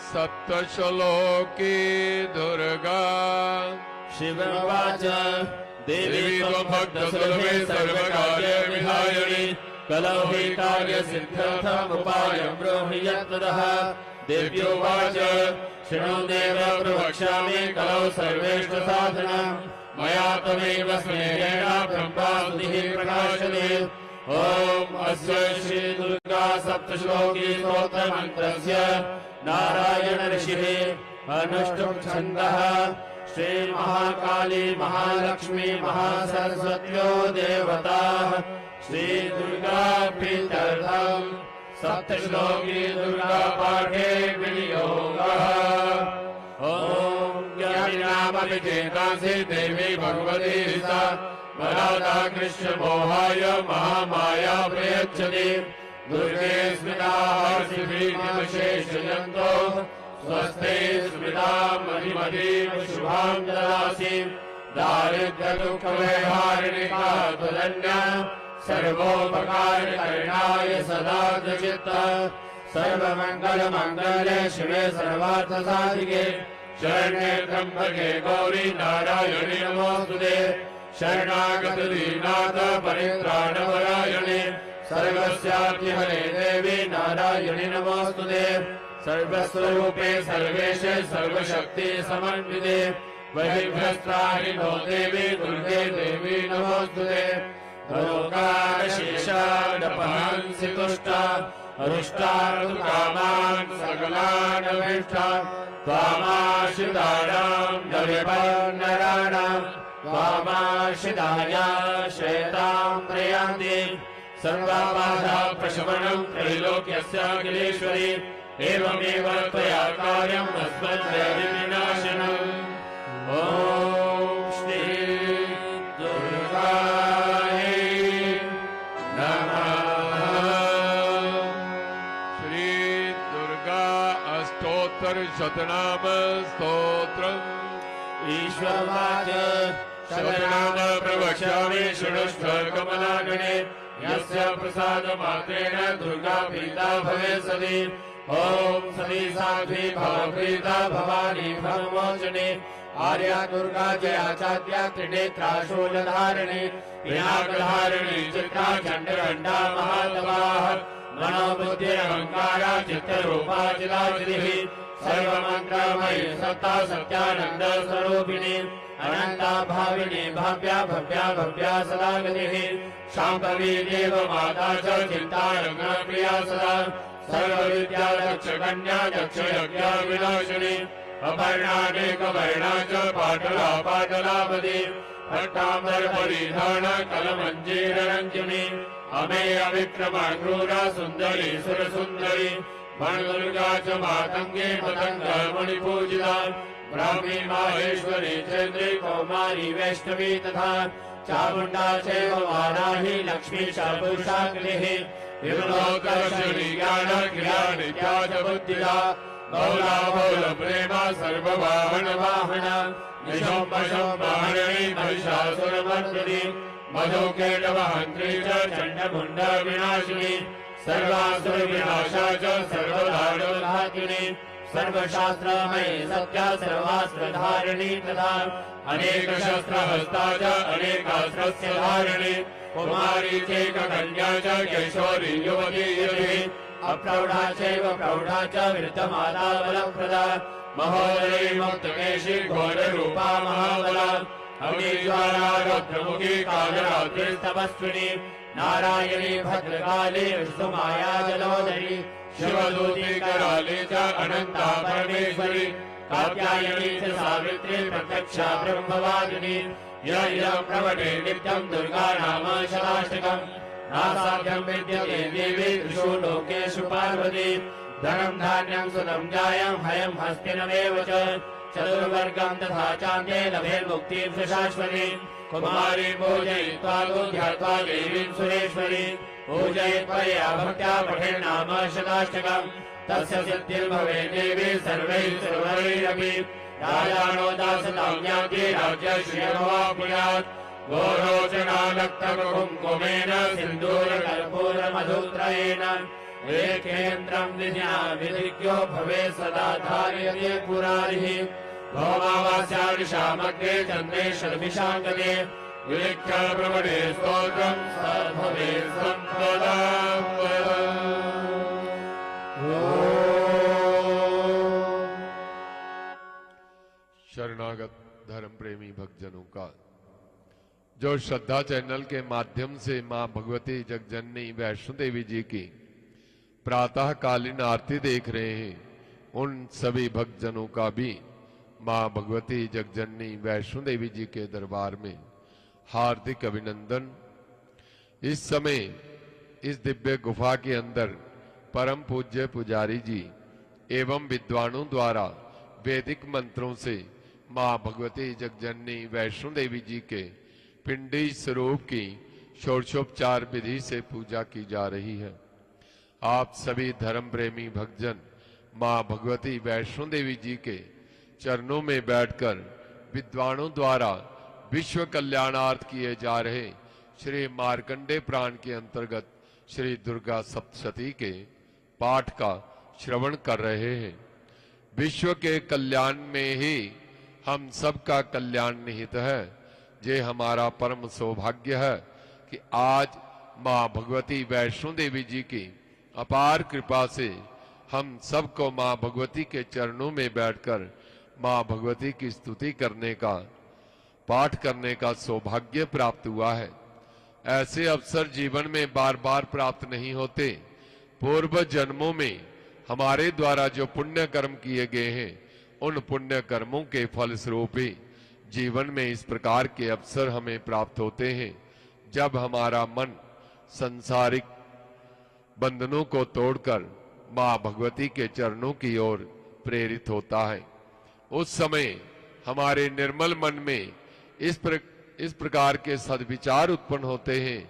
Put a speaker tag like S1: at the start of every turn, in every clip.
S1: सप्तश्लोकी दुर्गा।
S2: शिववाच देवी त्वं भक्तसुलभे सर्वकार्यविधायिनी कलौ हि कार्यसिद्ध्यर्थमुपायं ब्रूहि यत्ततः। देव्योवाच शृणु देव प्रवक्ष्यामि कलौ सर्वेष्टसाधनं मया त्वमेव स्नेहेन ब्रह्मास्तुतिः प्रकाशते। ॐ अस्य श्री दुर्गा सप्तश्लोकी स्तोत्रमन्त्रस्य नारायण ऋषिः अनुष्टुप् छन्दः। श्री महाकाली महालक्ष्मी महासरस्वत्यो देवताः श्री दुर्गा प्रीत्यर्थम् सप्तश्लोकी दुर्गा पाठे विनियोगः। ॐ ज्ञानिनामविचेतासि देवी भगवती सा वरादा कृष्ण मोहाय महामाया प्रयच्छति। दुर्गे स्मृतार्षिभीतिमशेषयन्तो स्वस्ते स्मृतां महीमतीं शुभां ददासि। दारिद्र्यदुःखवैहारिणिका त्वदन्या सर्वोपकारकरणाय सदा चित्ता। सर्वमङ्गलमङ्गले शिवे सर्वार्थसाधिके शरण्ये त्र्यम्बके गौरी नारायणि नमोऽस्तुते। शरणागतदीनाथ परित्राणपरायणे सर्वस्यार्तिहरे देवी नारायणि नमोऽस्तुते। सर्वस्वरूपे सर्वेशे सर्वशक्ति समन्विते वैभ्यस्त्राहि नो देवी दुर्गे देवी नमोऽस्तुते। रोगाशेषाडपहंसि तुष्टा हरुष्टार्तुकामान् सकलान् अभीष्टान् त्वामाश्रितानां नविपन्नराणां त्वामाश्रिताया श्रेतां प्रयान्ति। सर्वबाधा प्रशमनं त्रैलोक्यस्य अखिलेश्वरी एवमेव त्वया कार्यम् अस्मद्वैरिविनाशनम्। ॐ श्री दुर्गायै नमः।
S1: श्री दुर्गा अष्टोत्तरशतनाम स्तोत्रम्।
S2: ईश्वरवाच शतनाम प्रवक्ष्यामि शृणुष्व कमलागणे यस्य प्रसादमात्रेण दुर्गा प्रीता भवेत् सति। ॐ सती साध्वी भवप्रीता भवानी भवमोचने आर्या दुर्गा जया चाद्या त्रिनेत्रा शूलधारिणी पिनाकधारिणी चित्रा चण्डघण्टा महातवाः मनोबुद्धिरहङ्कारा चित्तरूपा चिदाचिदिः सर्वमन्त्रमयी सत्ता सत्यानन्द स्वरूपिणी अनन्ता भाविनी भव्या भव्या भव्या सदा गतिः शाम्भवी देव माता च चिन्तारङ्गप्रिया सदा सर्वविद्या दक्ष कन्या दक्ष यज्ञा विनाशिनी अपर्णानेकवर्णा च पाटला पाटलापदी पट्टाम्बर परिधान कलमञ्जीररञ्जनी अमेय विक्रमा क्रूरा सुन्दरी सुरसुन्दरी वनदुर्गा च मातङ्गी पतङ्ग मणिपूजिता ब्राह्मी माहेश्वरी चन्द्री कौमारी वैष्णवी तथा चामुण्डा चैव वाराही लक्ष्मी च पुरुषाकृतिः विमलोकर्षणी ज्ञान क्रिया नित्या च बुद्धिदा बहुला बहुल प्रेमा सर्ववाहन वाहन निशम्भशम्भहरिणी महिषासुरमर्दिनी मधुकेटवहन्त्री च चण्डमुण्ड विनाशिनी सर्वासुर विनाशा च सर्वधारणधात्रिणी सर्वशास्त्रमयी सत्या सर्वास्त्रधारिणी तथा अनेक शस्त्रहस्ता च अनेकास्त्रस्य धारिणी कुमारी चैककन्या च कैशोरी युवती यतिः अप्रौढा चैव प्रौढा च वृद्धमाता बलप्रदा महोदरी मुक्तकेशी घोररूपा महाबला अग्निज्वाला रौद्रमुखी कालरात्रिस्तपस्विनी नारायणी भद्रकाली विष्णुमाया जलोदरी शिवदूती कराली च अनन्ता परमेश्वरी कात्यायनी च सावित्री प्रत्यक्षा ब्रह्मवादिनी यं प्रवटे नित्यं दुर्गा नाम शताष्टकम् नासाध्यं विद्यते देवी त्रिषु लोकेषु पार्वती धनं धान्यं सुतं जायं हयं हस्तिनमेव च चतुर्वर्गं तथा चान्ते लभेन्मुक्तिं शाश्वती कुमारी पूजयित्वा ध्यात्वा देवीं सुरेश्वरी पूजयित्वया भक्त्या पठेन्नाम शताष्टकम् तस्य सिद्धिर्भवेत् देवी सर्वैः सर्वैरपि राजानो दासतां ज्ञाति राज्यश्रियमवाप्नुयात् गोरोचनालक्तकुङ्कुमेन सिन्दूरकर्पूरमधुत्रयेण एकेन्द्रं विधिज्ञो भवे सदा धारयते पुरारिः भौमावास्यादिशामग्रे चन्द्रे शर्मिषाङ्गने विलिख्य प्रवणे स्तोत्रं सर्वभवे सम्पदाम्।
S1: शरणागत धर्म प्रेमी भक्तजनों का जो श्रद्धा चैनल के माध्यम से मां भगवती जगजननी वैष्णो देवी जी की प्रातःकालीन आरती देख रहे हैं, उन सभी भक्तजनों का भी मां भगवती जगजननी वैष्णो देवी जी के दरबार में हार्दिक अभिनंदन। इस समय इस दिव्य गुफा के अंदर परम पूज्य पुजारी जी एवं विद्वानों द्वारा वैदिक मंत्रों से मां भगवती जगजननी वैष्णो देवी जी के पिंडी स्वरूप की षोडशोपचार विधि से पूजा की जा रही है। आप सभी धर्म प्रेमी भक्तजन मां भगवती वैष्णो देवी जी के चरणों में बैठकर विद्वानों द्वारा विश्व कल्याणार्थ किए जा रहे श्री मार्कंडे पुराण के अंतर्गत श्री दुर्गा सप्तशती के पाठ का श्रवण कर रहे हैं। विश्व के कल्याण में ही हम सबका कल्याण निहित है। ये हमारा परम सौभाग्य है कि आज मां भगवती वैष्णो देवी जी की अपार कृपा से हम सबको मां भगवती के चरणों में बैठकर मां भगवती की स्तुति करने का पाठ करने का सौभाग्य प्राप्त हुआ है। ऐसे अवसर जीवन में बार बार प्राप्त नहीं होते। पूर्व जन्मों में हमारे द्वारा जो पुण्य कर्म किए गए हैं, उन पुण्य कर्मों के फल स्वरूप ही जीवन में इस प्रकार के अवसर हमें प्राप्त होते हैं, जब हमारा मन संसारिक बंधनों को तोड़कर मां भगवती के चरणों की ओर प्रेरित होता है। उस समय हमारे निर्मल मन में इस प्रकार के सद्विचार उत्पन्न होते हैं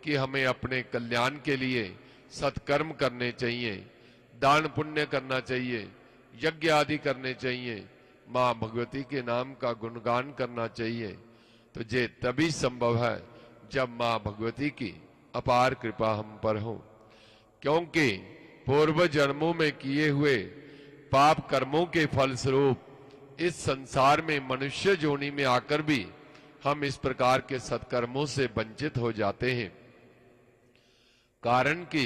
S1: कि हमें अपने कल्याण के लिए सत्कर्म करने चाहिए, दान पुण्य करना चाहिए, यज्ञ आदि करने चाहिए, मां भगवती के नाम का गुणगान करना चाहिए। तो ये तभी संभव है जब मां भगवती की अपार कृपा हम पर हो, क्योंकि पूर्व जन्मों में किए हुए पाप कर्मों के फलस्वरूप इस संसार में मनुष्य योनि में आकर भी हम इस प्रकार के सत्कर्मों से वंचित हो जाते हैं। कारण कि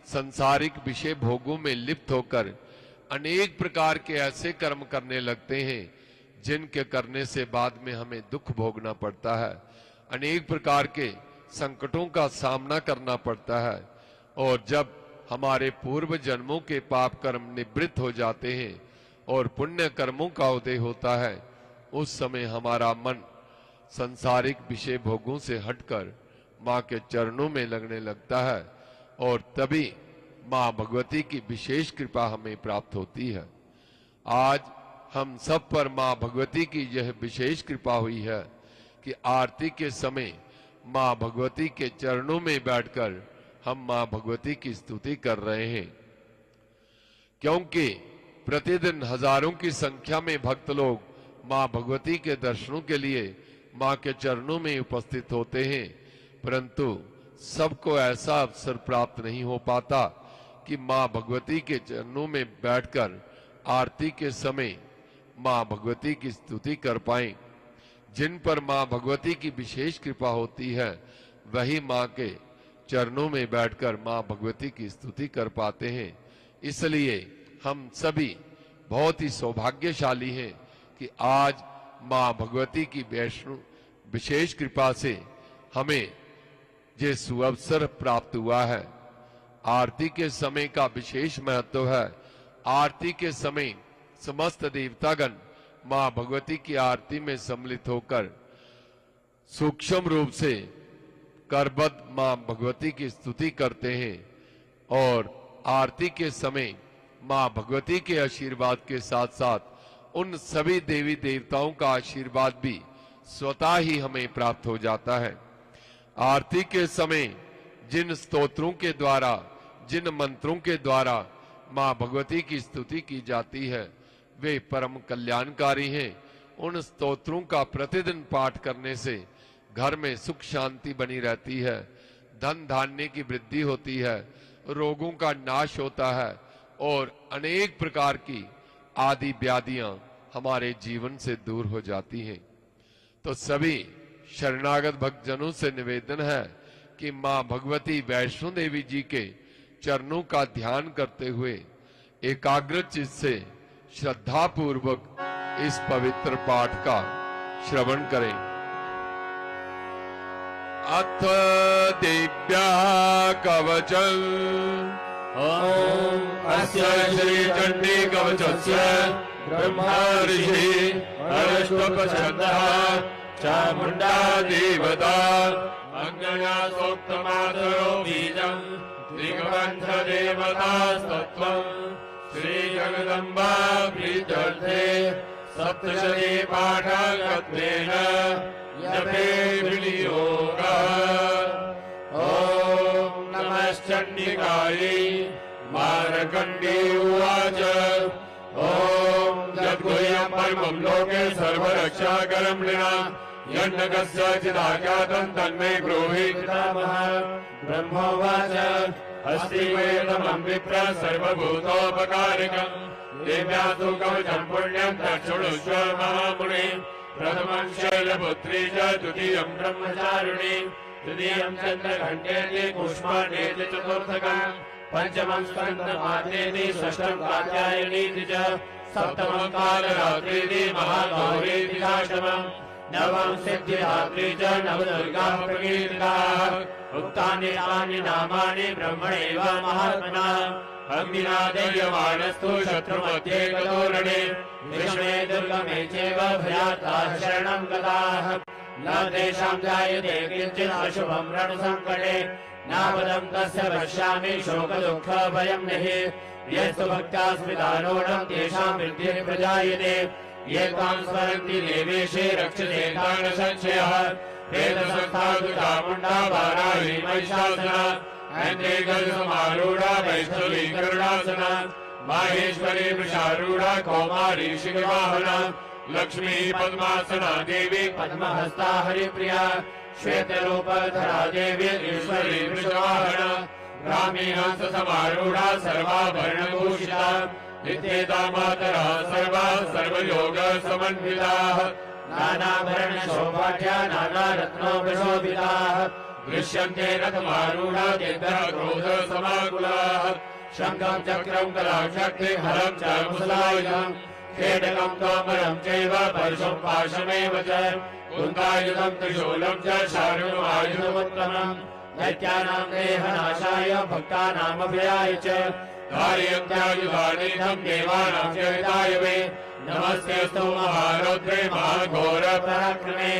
S1: संसारिक विषय भोगों में लिप्त होकर अनेक प्रकार के ऐसे कर्म करने लगते हैं जिनके करने से बाद में हमें दुख भोगना पड़ता है, अनेक प्रकार के संकटों का सामना करना पड़ता है। और जब हमारे पूर्व जन्मों के पाप कर्म निवृत्त हो जाते हैं और पुण्य कर्मों का उदय होता है, उस समय हमारा मन संसारिक विषय भोगों से हटकर मां के चरणों में लगने लगता है और तभी मां भगवती की विशेष कृपा हमें प्राप्त होती है। आज हम सब पर मां भगवती की यह विशेष कृपा हुई है कि आरती के समय मां भगवती के चरणों में बैठकर हम मां भगवती की स्तुति कर रहे हैं, क्योंकि प्रतिदिन हजारों की संख्या में भक्त लोग मां भगवती के दर्शनों के लिए मां के चरणों में उपस्थित होते हैं, परंतु सबको ऐसा अवसर प्राप्त नहीं हो पाता कि मां भगवती के चरणों में बैठकर आरती के समय मां भगवती की स्तुति कर पाएं। जिन पर मां भगवती की विशेष कृपा होती है, वही मां के चरणों में बैठकर मां भगवती की स्तुति कर पाते हैं। इसलिए हम सभी बहुत ही सौभाग्यशाली हैं कि आज मां भगवती की वैष्णो विशेष कृपा से हमें ये सुअवसर प्राप्त हुआ है। आरती के समय का विशेष महत्व है। आरती के समय समस्त देवतागण मां भगवती की आरती में सम्मिलित होकर सूक्ष्म रूप से करबद्ध मां भगवती की स्तुति करते हैं और आरती के समय मां भगवती के आशीर्वाद के साथ साथ उन सभी देवी देवताओं का आशीर्वाद भी स्वतः ही हमें प्राप्त हो जाता है। आरती के समय जिन स्तोत्रों के द्वारा, जिन मंत्रों के द्वारा मां भगवती की स्तुति की जाती है, वे परम कल्याणकारी हैं। उन स्तोत्रों का प्रतिदिन पाठ करने से घर में सुख शांति बनी रहती है, धन धान्य की वृद्धि होती है, रोगों का नाश होता है और अनेक प्रकार की आदि व्याधियां हमारे जीवन से दूर हो जाती हैं। तो सभी शरणागत भक्तजनों से निवेदन है कि मां भगवती वैष्णो देवी जी के चरणों का ध्यान करते हुए एकाग्र चित्त से श्रद्धा पूर्वक इस पवित्र पाठ का श्रवण करें। अथ दिव्या कवचम्
S2: अस्य श्री चंडी कवचस्य ब्रह्मा ऋषि अष्टोपछन्दः चामुण्डा देवता अग्नया सोक्तमातरो बीजम् दिग्बन्ध देवतास्तत्त्वम् श्री जगदम्बा प्रीत्यर्थे सप्तशती पाठकत्वेन जपे विनियोगः। ॐ नमश्चण्डिकायै मार्कण्डे उवाच ॐ यद्गुह्यं परमं लोके सर्वरक्षाकरं नृणाम् यन्नकस्य चिदाख्यातं तन्मे ब्रूहि पितामहः। ब्रह्मोवाच अस्ति वेदमं विप्र सर्वभूतोपकारकम् देव्यासु कवचं पुण्यं तच्छृणुष्व महामुने। प्रथमं शैलपुत्री च द्वितीयं ब्रह्मचारिणी तृतीयं चन्द्रघण्टेति कूष्माण्डेति चतुर्थकम् पंचमं स्कन्दमातेति षष्ठं कात्यायनीति च सप्तमं कालरात्रीति महागौरीति चाष्टमम् नवम सिद्धिदात्री च नवदुर्गा प्रकीर्तिताः। उक्तानि तानि नामानि ब्रह्मणैव महात्मना अग्निना दह्यमानस्तु शत्रुमध्ये गतोरणे विष्णे दुर्गमे चैव भयाताः शरणं गताः। न तेषां जायते किञ्चित् अशुभं रणसङ्कटे नापदं तस्य पश्यामि शोकदुःखभयं नहि। यस्तु भक्त्या स्मृतारूढं तेषां वृद्धिः प्रजायते ये त्वां स्मरन्ति देवेशे रक्षते तान् संशयः। वेदसंस्थातु चामुण्डा वाराही महिषासना ऐन्द्रे गजसमारूढा वैष्णवी करुणासना माहेश्वरी वृषारूढा कौमारी शिखवाहना लक्ष्मी पद्मासना देवी पद्महस्ता हरिप्रिया श्वेतरूपधरा देवी ईश्वरी वृषवाहना ब्राह्मी हंस समारूढा सर्वाभरणभूषिता नित्येता मातरा सर्वा सर्वयोग समन्विताः नानाभरण शोभाढ्या नानारत्नोपशोभिताः दृश्यन्ते रथमारूढा दीर्घः क्रोध समाकुलाः शङ्खं चक्रं कलाशक्ति हरं च मुसलायुधं खेटकं तोमरं चैव परशुं पाशमेव च कुन्दायुधं त्रिशूलं च शार्ङ्गमायुधमुत्तमम् दैत्यानां देहनाशाय भक्तानामभयाय च धारयन्त्यायुधानीधं देवानां च हिताय वे नमस्तेऽस्तु महारौद्रे महाघोरपराक्रमे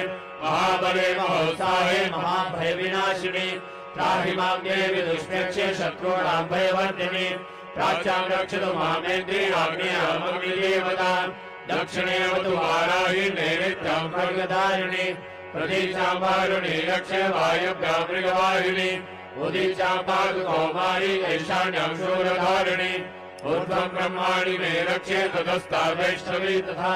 S2: महाबले महोत्साहे महाभयविनाशिनि त्राहि मां देवि दुष्प्रेक्ष्ये शत्रूणां भयवर्धिनि प्राच्यां रक्षतु मामेन्द्रि आग्नेयामग्निदेवता दक्षिणेऽवतु वाराहि नैऋत्यां खड्गधारिणि प्रतीचां वारुणि रक्षे वायव्यां मृगवाहिनि उदीचां पातु कौमारी ईशान्यां शूलधारिणि ऊर्ध्वं ब्रह्माणि मे रक्षे ततस्ता वैष्णवी तथा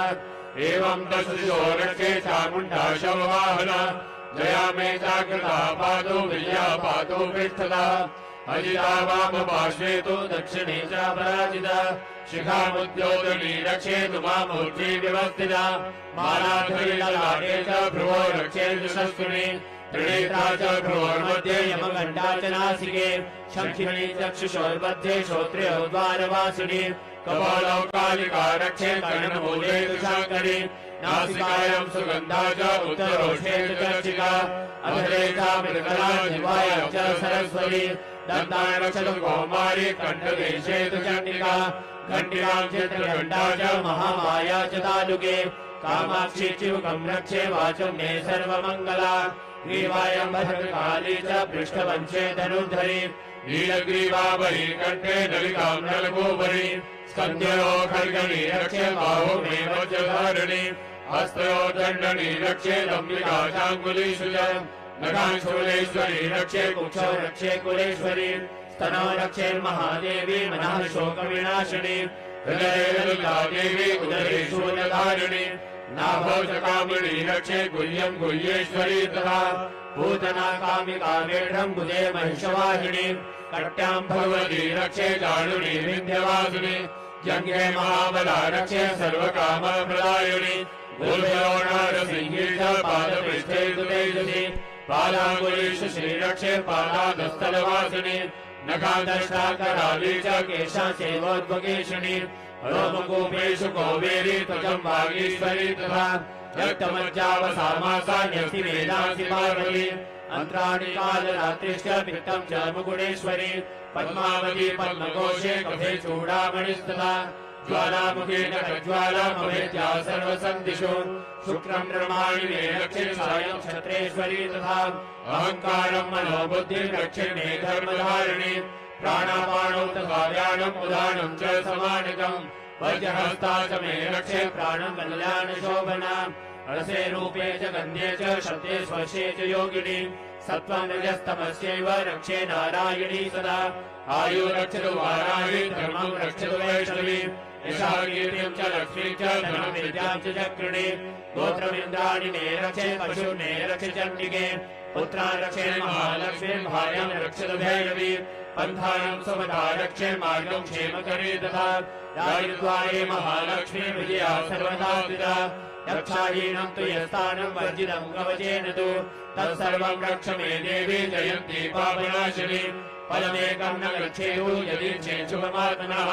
S2: एवं दशदिशो रक्षे चामुण्डा शववाहना जया मे जागृता पातु विजया पातु पृष्ठदा अजिता वामपार्श्वे तु दक्षिणे च पराजिता शिखामुद्योतनी रक्षेतु मामूर्ति व्यवस्थिता मालाधरीललाटे च भ्रुवो रक्षेतु शस्त्रुनि त्रिनेत्रा च भ्रुवोर्मध्ये यमघण्टा च नासिके शङ्खिनी चक्षुषोर्मध्ये श्रोत्रियोद्वारवासिनी कपालौ कालिका रक्षेत् कर्णमूले तु शाङ्करी नासिकायां सुगन्धा च उत्तरोष्ठे तु चर्चिका अधरे च मृगला जिह्वायां च सरस्वती दन्तान् रक्षतु कौमारी कण्ठदेशे तु चण्डिका घण्टिकां चित्रघण्टा च महामाया च तालुके कामाक्षी चिवकं रक्षे वाचं मे सर्वमङ्गला ग्रीवायां भद्रकाली च पृष्ठवंशे धनुर्धरी नीलग्रीवा बहि कण्ठे नलिकां नलगोपरि स्कन्धयो खड्गणी रक्षे बाहु मे वज्रधारिणि हस्तयो दण्डनी रक्षे दम्बिका चाङ्गुलीषु च नखांशूलेश्वरी रक्षे कुक्षौ रक्षे कुलेश्वरी स्तनौ रक्षे महादेवी मनः शोकविनाशिनी हृदये ललिता देवी उदरे शूलधारिणि नाभोजकामिनी रक्षे गुह्यं गुह्येश्वरी तथा पूतना कामिका मेढ्रं गुजे महिषवाहिनी कट्यां भगवती रक्षे जानुनी विन्ध्यवासिनी जङ्गे महाबला रक्षे सर्वकामप्रदायिनी गुल्बयोणारसिंही च पादपृष्ठे तेजसी पादाङ्गुलीषु श्रीरक्षे पादादस्थलवासिनी नखादष्टा कराली च केशा चैवोद्भगेशिनी रोमकूपेषु कौबेरी त्वचं वागीश्वरी तथा रक्तमज्जावसामासा न्यसि वेदासि पार्वती अन्त्राणि कालरात्रिश्च पित्तं च मुकुटेश्वरी पद्मावती पद्मकोशे कफे चूडामणिस्तथा ज्वालामुखेन खज्वालामभेद्या सर्वसन्दिषु शुक्रं ब्रह्माणि मे रक्षे सायं क्षत्रेश्वरी तथा अहङ्कारं मनोबुद्धिं रक्षे मे धर्मधारिणी प्राणापाणौ तथा व्यानम् उदानं च समानिकम् वज्रहस्ता च मे रक्षे प्राणं कल्याणशोभना रसे रूपे च गन्धे च शब्दे स्पर्शे च योगिनी सत्त्वं रजस्तमस्यैव रक्षे नारायणी सदा आयु रक्षतु वाराही धर्मं रक्षतु वैष्णवी यशः कीर्तिं च लक्ष्मीं च धनं विद्यां च चक्रिणी गोत्रमिन्द्राणि मे रक्षे पशुं मे रक्षे चण्डिके पुत्रान् रक्षे महालक्ष्मीं भार्यां रक्षतु भैरवी पन्थानं सुमता रक्षे मार्गं क्षेमकरी तथा राजद्वारे महालक्ष्मी विजया सर्वदा स्थिता रक्षाहीनं तु यत्स्थानं वर्जितं कवचेन तु तत्सर्वं रक्ष मे देवी जयन्ती पापनाशिनी फलमेकं न गच्छेयुः यदि चेच्छुभमात्मनः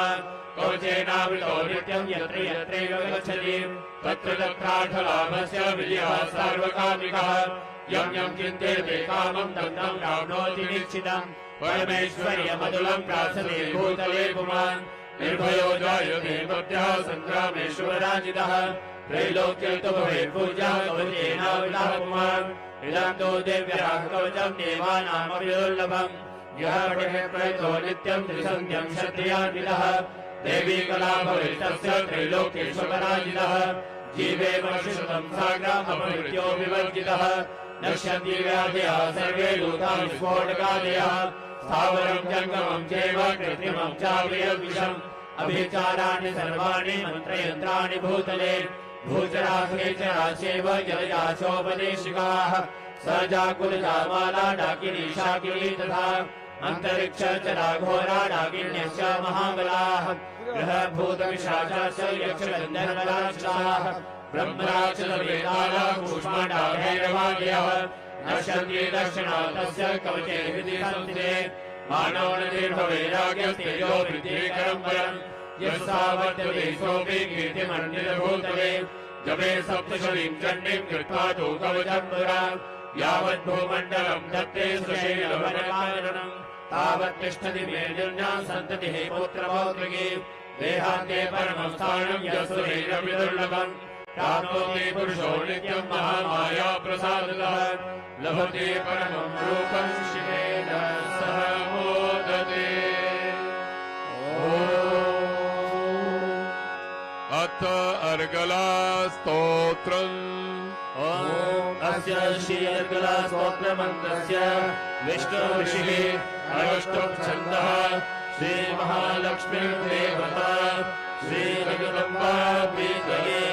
S2: कवचेनावृतो नित्यं यत्र यत्रैव गच्छति तत्र तत्रार्थलाभस्य विजयः सार्वकामिकः यं यं चिन्त्यते कामं तं तं प्राप्नोति निश्चितम् परमेश्वर्यमतुलं प्रार्थने भूतले पुमान् निर्भयो जायते भक्त्या सङ्ग्रामेषु पराजितः त्रैलोक्ये तु भवेत् पूजा कवचेनावृतः पुमान् इदं तु दिव्यः कवचं देवानामपि दुर्लभम् यः पठेत् प्रयतो नित्यं त्रिसन्ध्यं श्रद्धयान्वितः देवी कला भवेत् तस्य त्रैलोक्येषु पराजितः जीवे वर्षशतं साग्रामपरित्यो विवर्जितः नश्यन्ति व्याधयः सर्वे लूता विस्फोटकादयः स्थावरं जङ्गमं चैव कृत्रिमं चाप्रियविषम् अभिचाराणि सर्वाणि मन्त्रयन्त्राणि भूतले भूचराखे च राशेव जलजाशोपदेशिकाः सजाकुलजामाला डाकिनी शाकिनी तथा अन्तरिक्ष च राघोरा डाकिन्यश्च महाबलाः ग्रहभूतविशाचाश्च यक्षगन्धर्वराक्षसाः ब्रह्मराक्षसवेताला कूष्माण्डा भैरवादयः नश्यन्ति दक्षिणातस्य कवचे हृदि संस्थिते मानव निर्भवैराग्यस्तेजो वृद्धिकरं वरम् यस्सावर्त्यते सोऽपि कीर्तिमण्डितभूतले जपे सप्तशतीं चण्डीं कृत्वा तु कवचं पुरा यावद्भूमण्डलं दत्ते सुषेणवनकाननम् तावत् तिष्ठति मेदिन्या सन्ततिः पुत्रपौत्रिकी देहान्ते परमं स्थानं यस्सुरेरपि दुर्लभम् प्राप्नोति पुरुषो नित्यं महामाया प्रसादतः लभते परमं रूपं शिवेन सह मोदते
S1: अथ अर्गला स्तोत्रम्
S2: अस्य श्री अर्गला स्तोत्रमन्त्रस्य विष्णुऋषिः अष्टोः छन्दः श्री महालक्ष्मी देवता श्री जगदम्बा प्रीतये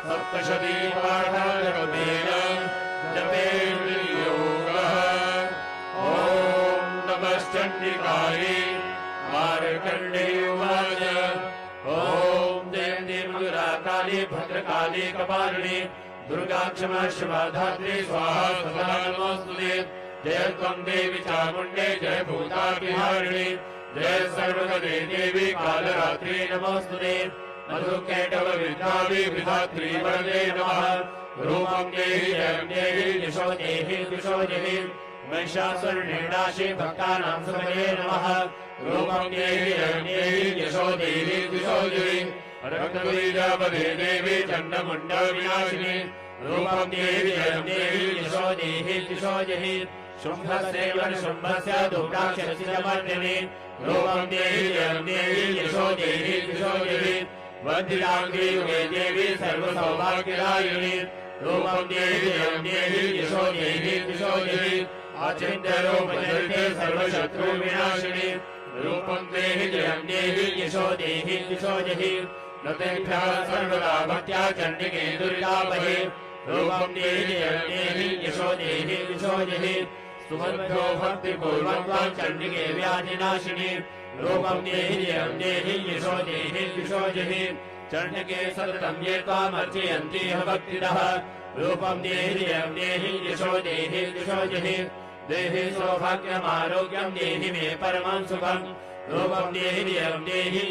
S2: सप्तशती पाठक्रमेण जपे विनियोगः ॐ नमश्चण्डिकायै मार्कण्डेय उवाच ॐ देवी मधुराकाली भद्रकाली कपालिनी दुर्गा क्षमा शिवा धात्री स्वाहा सदा नमोस्तुते जय त्वं देवी चामुण्डे जय भूताभिहारिणी जय सर्वगते देवी कालरात्रि नमोस्तुते मधुकैटव विद्यावि विधात्री वरदे नमः रूपं देहि जयं देहि दिशो देहि दिशो देहि महिषासुरनिर्नाशे भक्तानां सुभगे नमः रूपं देहि जयं देहि दिशो देहि दिशो देहि रक्तबीजापदे देवी चण्डमुण्डविनाशिनी रूपं देहि जयं देहि दिशो देहि दिशो देहि शुम्भस्यैव शुम्भस्य दुर्गाक्षरसिजमर्दिनी रूपं देहि जयं देहि दिशो देहि दिशो देहि वज्राङ्गी युगे देवी सर्वसौभाग्यदायिनी रूपं देहि जयं देहि दिशो देहि दिशो देहि आचिन्त्यरूपधरिते सर्वशत्रुविनाशिनी रूपं देहि जयं देहि दिशो देहि दिशो देहि रतेभ्यः सर्वदा भक्त्या चण्डिके दुर्गावहे रूपं देहि यशो देहि दिशो जहि स्तुमद्भ्यो भक्तिपूर्वं त्वां चण्डिके व्याधिनाशिनी रूपं देहि यशो देहि दिशो जहि चण्डिके सततं ये त्वामर्चयन्ति भक्तिदः रूपं देहि यशो देहि दिशो जहि देहि सौभाग्यमारोग्यं देहि मे परमं सुखं रूपं देहि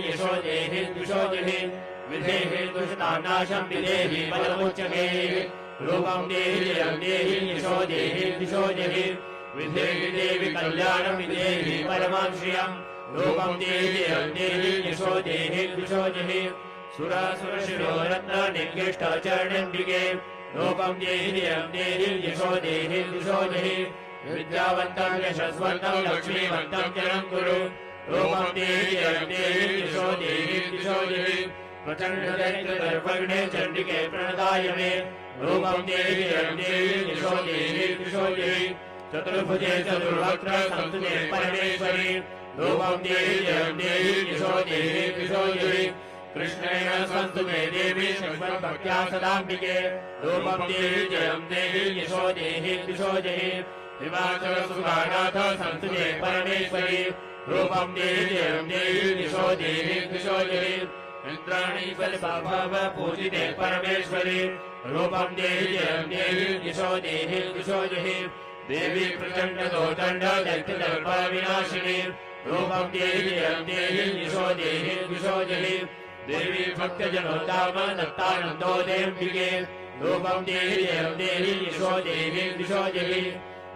S2: यशो देहि दिशो जहि विधेहि दुष्टानाशं विधेहि बलमुच्यते रूपं देहि यशो देहि दिशो जहि विधेहि देवि कल्याणं विधेहि परमं श्रियं रूपं देहि यशो देहि दिशो जहि सुरासुरशिरो रत्न निकृष्ट चरणेऽम्बिके रूपं देहि यशो देहि दिशो जहि विद्यावन्तं यशस्वन्तं लक्ष्मीवन्तं जनं कुरु रूपं देहि यशो देहि दिशो जहि प्रचण्डदैत्यदर्पग्ने चण्डिके प्रणदाय मे रूपं देहि यशो देहि दिशो जहि चतुर्भुजे चतुर्वक्त्र संस्तुते परमेश्वरी रूपं देहि यशो देहि दिशो जहि कृष्णेन संस्तुते देवी भक्त्या सदाम्बिके रूपं देहि यशो देहि दिशो जहि हिमाचल सुखानाथ संस्तुते परमेश्वरी रूपं देहि यशो देहि दिशो जहि इंद्राणी बलभाव पूजिते परमेश्वरी रूपं देहि यशो देहि दिशो जहि देवी प्रचंड दोदंड दैत्यदर्प विनाशिनी रूपं देहि यशो देहि दिशो जहि देवी भक्तजनोत्तम दत्तानंदो देम्बिके रूपं देहि यशो देहि दिशो जहि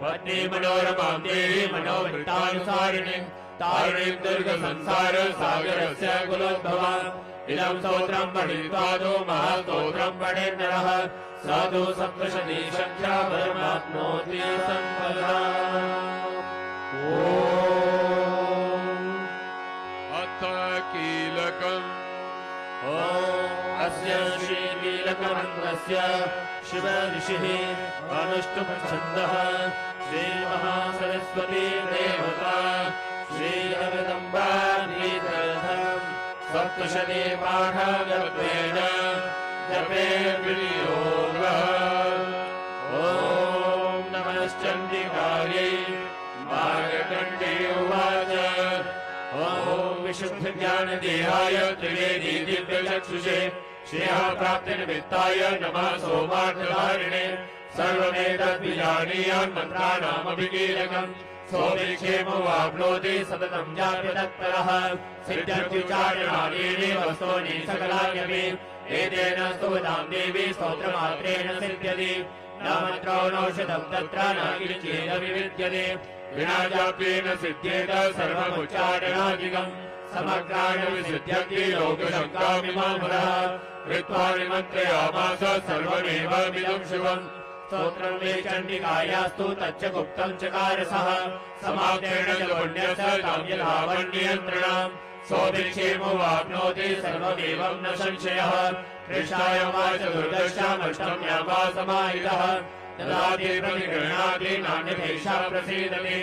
S2: पत्नी मनोरमां देहि मनोवृत्तानुसारिणीं तारिणीं दुर्ग संसार सागरस्य कुलोद्भवा इदं स्तोत्रं पठित्वादो महास्तोत्रं पठेन्नरः साधु सप्तशती संख्या परमाप्नोति सम्पदाम्।
S1: अथ कीलकम्
S2: अस्य श्रीकीलकमन्त्रस्य शिव ऋषिः अनुष्टुप्छन्दः श्रीमहासरस्वती देवता श्रीजगदम्बा नीतरथम् सप्तशती पाठगत्वेन जपे विनियोगः। ॐ नमश्चण्डिकायै मार्कण्डे उवाच ॐ विशुद्धज्ञानदेहाय त्रिवेदी दिव्यचक्षुषे श्रेयः प्राप्तिनिमित्ताय नमः सोमार्थधारिणे सर्वमेतद्विजानीयान् मन्त्राणामभिकीलकम् सोऽभिक्षेमवाप्नोति सततं जाप्यतत्परः सिद्ध्यत्युच्चारणादीनि वस्तूनि सकलान्यपि एतेन स्तुवतां देवी स्तोत्रमात्रेण सिद्ध्यति न मन्त्रो नौषधं तत्र न किञ्चिदपि विद्यते विना जाप्येन सिद्ध्येत सर्वमुच्चारणादिकम् समग्राणविसिद्ध्यन्ति लोकशङ्कामिमामरः कृत्वा निमन्त्रयामास सर्वमेवमिदं शिवम् स्तोत्रं मे चण्डिकायास्तु तच्च गुप्तं चकारसः समाप्तेन च पुण्यस्य तं यथावन्नियन्त्रणम् सोऽभिक्षेमवाप्नोति सर्वमेवं न संशयः कृष्णाय वा चतुर्दश्यामष्टम्यां वा समाहितः तदाति प्रतिगृह्णाति नान्यथैषा प्रसीदति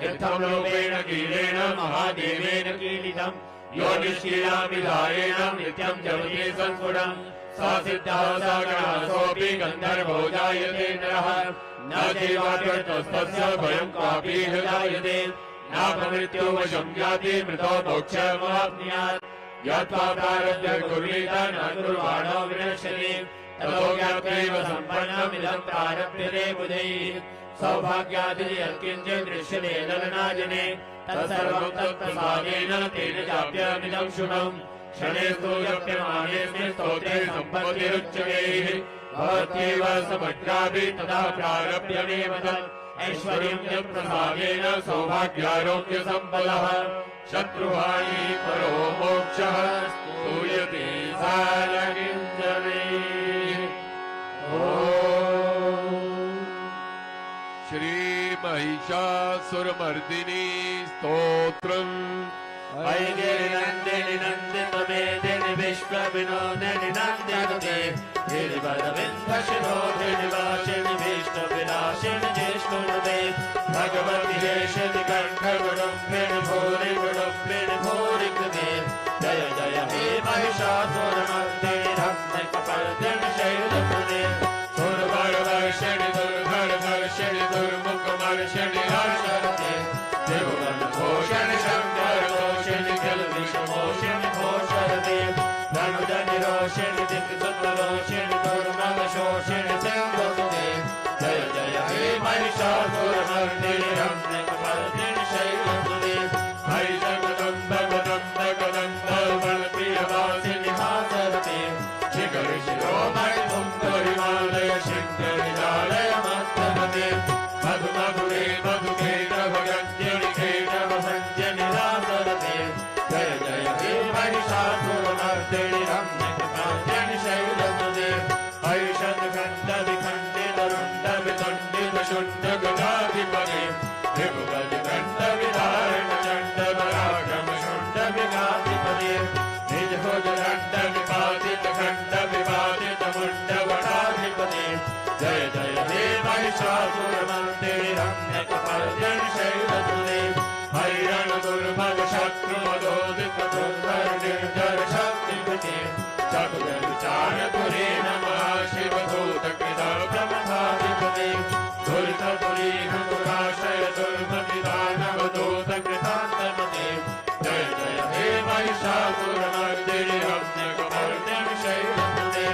S2: इत्थं लोकेन कीलेन महादेवेन कीलितम् यो निष्कीलामिधायेन नित्यं जपति संस्फुटम् सा सिद्धः सा गणः सोऽपि गन्धर्वो जायते नरः न चैवाप्यर्थस्तस्य भयं क्वापि न जायते नापमृत्यो वशं याति मृतो मोक्षमाप्नुयात् ज्ञात्वा प्रारब्धं कुर्वीत न कुर्वाणो विनश्यति ततो ज्ञात्वैव सम्पन्नमिदं प्रारभ्यते बुधैः सौभाग्यादि यत्किञ्चित् दृश्यते दलनाजने तत्सर्वं तत्प्रसादेन तेन चाप्यमिदं शुभम् शनेस्तु जप्यमानेऽस्मिन् स्तोत्रे सम्पत्तिरुच्यते भवत्येव समग्राभि तदा प्रारभ्यमेव तत् ऐश्वर्यं यत्प्रसादेन सौभाग्यारोग्यसम्पदः शत्रुहानि परो मोक्षः स्तूयते सारकिञ्जने।
S1: श्रीमहिषासुरमर्दिनी स्तोत्रम्
S2: ऐगिरिनन्दिनि नन्दितमेदिनि विश्वविनोदिनि नन्दिनुते गिरिवरविन्ध्यशिरोधिनि वासिनि विष्णुविनाशिनि जिष्णुनुते भगवति हेशिनि कण्ठगुडुम्बिनि भूरि गुडुम्बिनि भूरि कृते जय जय हे महिषासुरमर्दिनि रत्नकपर्दिनि शैलसुते सुरवरवर्षिणि दुर्धरवर्षिणि दुर्मुखवर्षिणि हर्षरते त्रिभुवनघोषिणि शङ्करघोषिणि किल्बिषमोषिणि घोषरते धनुजनिरोषिणि दिक्सुतरोषिणि दुर्मदशोषिणि सिंहसुते जय जय हे महिषासुरमर्दिनि रत्नकपर्दिनि शैलसुते हरि जगदम्ब गदम्ब गदम्ब बलप्रियवासिनि हासरते शिखरि शिरोमणि मुक्तहिमालय शङ्करिजालय मत्तमते मधु मधुरे मधुके नभगञ्जनि केशवसञ्जनि रासरते जय जय हे महिषासुरमर्दिनि रत्नकपर्दिनि शैलसुते हरिषद्खण्डविखण्डितरुण्डवितुण्डितशुण्डगदाधिपते त्रिभुवनखण्डविधारणचण्डविक्रमशुण्डविघाधिपते निजभुजदण्डविपातितखण्डविपातितमुण्डवटाधिपते जय जय हे महिषासुरमर्दिनि रत्नकपर्दिनि शैलसुते हरिरणगुरुभगशत्रुमदोदितदुर्धरनिर्जरशक्तिपते चतुरविचारपुरे नमः शिवदूतकृतप्रमथाधिपते दुरितपुरीहमुराश्रय दुर्मतिदानवदूतकृतान्तमते जय जय हे महिषासुरमर्दिनि रत्नकपर्दिनि शैलसुते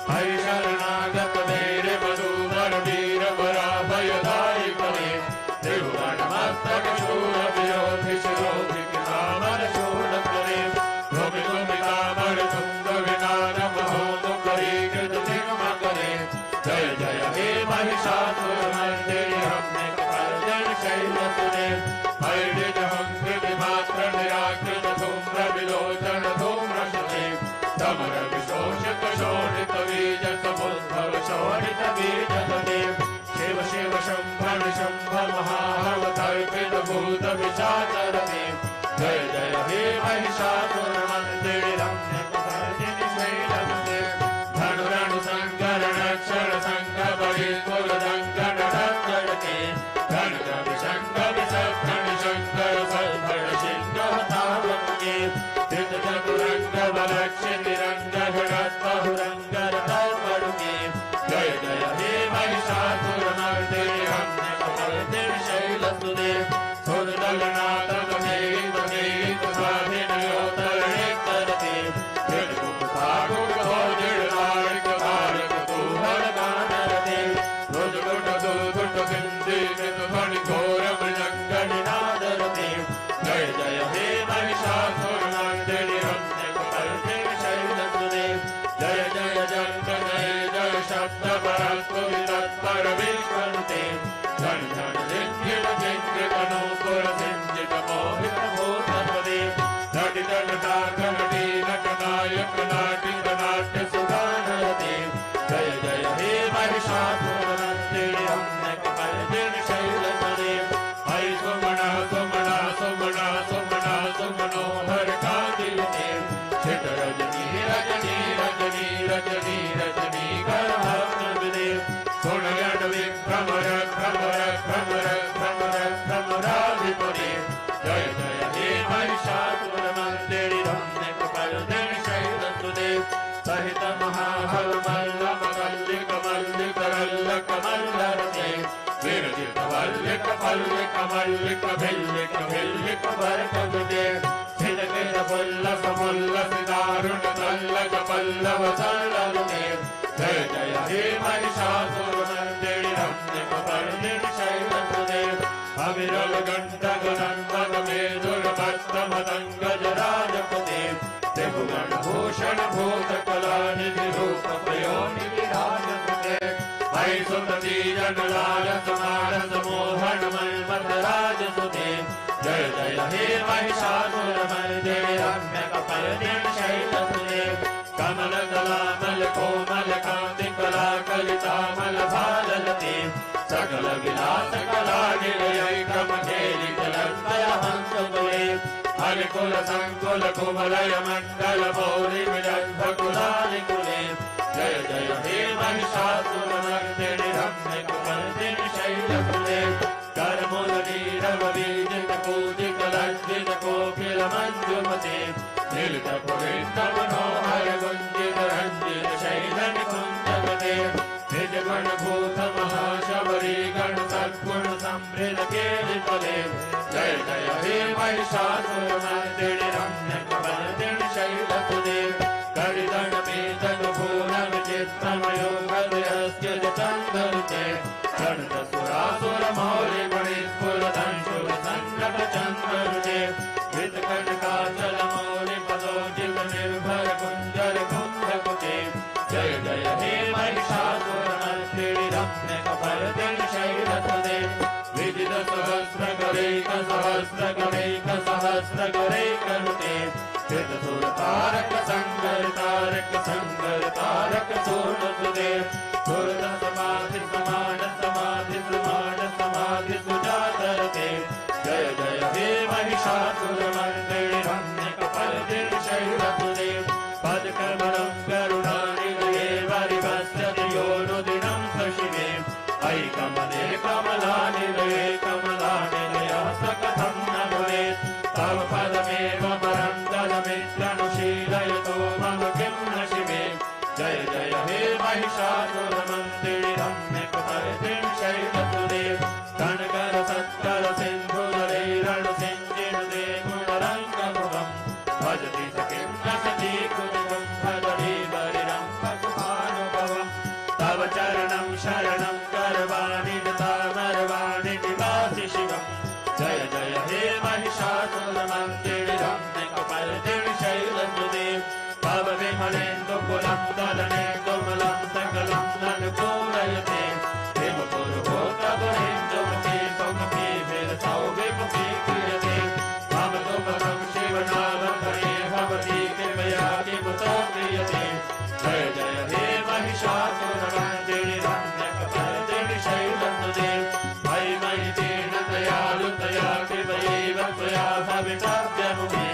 S2: हरिशरणागत वीर वधूवर वीर वराभयदायिपते त्रिभुवनमस्तकशूर विरोधि शिरोधि कृतामर शूलकरे भूमि भूमिकामर तुंग विनाद महोमुखरीकृत सिंहकरे जय जय हे महिषासुरमर्दिनि रत्नकपर्दिनि शैलसुते हरिजहंकृतिमात्र निराकृत धूम्र विलोचन धूम्रशते समर विशोषित शोणित बीज समुद्भव शोणित बीजसते शिव शिव शंभर शंभ महावतर्पित भूत विचाचरते जय जय हे महिषासुरमर्दिनि रत्नकपर्दिनि शैलसुते धनुरणु संकरण क्षण संग बलि कुलदंकन रत्नके धनुर विशंग विसक्षण शंकर सद्भर सिंह तावके धृत चतुरंग बलक्षिति रंग हृदत्तहुरंग रतर्पणुके जय जय हे महिषासुरमर्दिनि रत्नकपर्दिनि शैलसुते सुरदलनाथमनेक स्वाधीनयोतरणे करते जृडमुखसागुगोजृडतारिक भारत कुहर गानरते रुजगुट सुदुट सिंधि मृदुध्वनि घोर मृदङ्गनिनादरते जय जय हे महिषासुरमर्दिनि रत्नकपर्दिनि शैलसुते जय जय जन्म जय जय शब्द परस्तु वितत्पर विश्वनुते धन धन जिंगित जिंगित नूपुर सिंजित मोहित भूतपदे नटित नटाघनटी नटनायक नाटित नाट्य सुधानरते जय जय हे महिषासुरमर्दिनि रत्नकपर्दिनि शैलसुते हरि सुमना सुमना सुमना सुमना सुमनोहर कांतियुते छिट रजनी रजनी रजनी रजनी रजनी करभक्तविदे सुनयन विभ्रमर भ्रमर भ्रमर भ्रमर भ्रमराधिपते जय जय हे महिषासुरमर्दिनि रत्नकपर्दिनि शैलसुते सहित महाबल मल्लम मल्लिक मल्लिक रल्लक मल्लरते विरजित वल्लिक फल्लिक मल्लिक भिल्लिक भिल्लिक भरतगुते छिदकित पुल्लस मुल्लस दारुण तल्लक पल्लव सल्ललते जय जय हे महिषासुरमर्दिनि रत्नकपर्दिनि शैलसुते अविरल गण्डक नन्दन मेधुरमस्तमदङ्गजराजपते त्रिभुवन भूषण भूतकलानिधि रूप प्रयोनिधि राजपते हरि सुमति जनलाल समारस मोहन मन्मथ राजसुते जय जय हे महिषासुरमर्दिनि रत्नकपर्दिनि शैलसुते कमल दलामल कोमल कांति कला कलितामल भाललते सकल विलास कला निलय क्रम खेलि कलन्मय हंसकुले हरिकुल संकुल कुमलय मंडल मौरि विदग्ध कुलालिकुले जय जय हे महिषासुरमर्दिनि रम्यकपर्दिनि शैलसुते कर्मूलनीरववीजित पूजितलज्जित कोकिलमञ्जुमते नीलितपुरीन्दमनोहर गुञ्जित रञ्जित शैलनिकुञ्जवते निजगणभूत महाशबरी गण सद्गुण समृद्ध केलितले जय जय हे महिषासुरमर्दिनि रम्यकपर्दिनि शैलसुते चित्रमयो हृदयस्य चन्दरुते षड्दसुरासुरमौलि मणिस्फुरदंशुर सङ्कट चन्द्ररुते हृतकटकाचलमौलि पदोजित निर्भर कुञ्जर कुञ्जकुते जय जय हे महिषासुरमर्दिनि रम्यकपर्दिनि शैलसुते विजित सहस्रगणैकसहस्रगणैकसहस्रगणैकनुते तारक संगर तारक सूर्णसुदे सुरद समाधि समान समाधि समान समाधि सुजातरते जय जय हे महिषासुरमर्दिनि रम्यकपर्दिनि शैलसुते पदकमलं करुणानिधये वरिवस्यति योनुदिनं सशिवे अयि कमले कमलानिधये कमलानिधयः सकथं न भवेत् तव पदमेव परं तदमित्यनुशीलयतो मम किं न शिवे जय जय हे महिषासुरमर्दिनि रम्यकपर्दिनि शैलसुते कनकर सत्कर सिन्धुदरे रणसिञ्जिनुदे गुणरङ्गमुखं भजति सखिं रसति कुमुदं भजति वरिणं पशुभानुभवं तव चरणं शरणं करवाणि तामरवाणि निवासि शिवं जय जय हे महिषासुरमर्दिनि रम्यकपर्दिनि शैलसुते भव विमलेन्दुकुलं दलनेन्दुमलं सकलं ननुकूलयते हिमपुरुहोतपुरेन्दुमुखी सुमुखी विरसौविमुखी क्रियते मम तुमकं शिवनामकरे भवती कृपया किमुतो क्रियते जय जय हे महिषासुरमर्दिनि रम्यकपर्दिनि शैलसुते मयि मयि तेन दयालुतया कृपयैव त्वया भवितव्यमुखे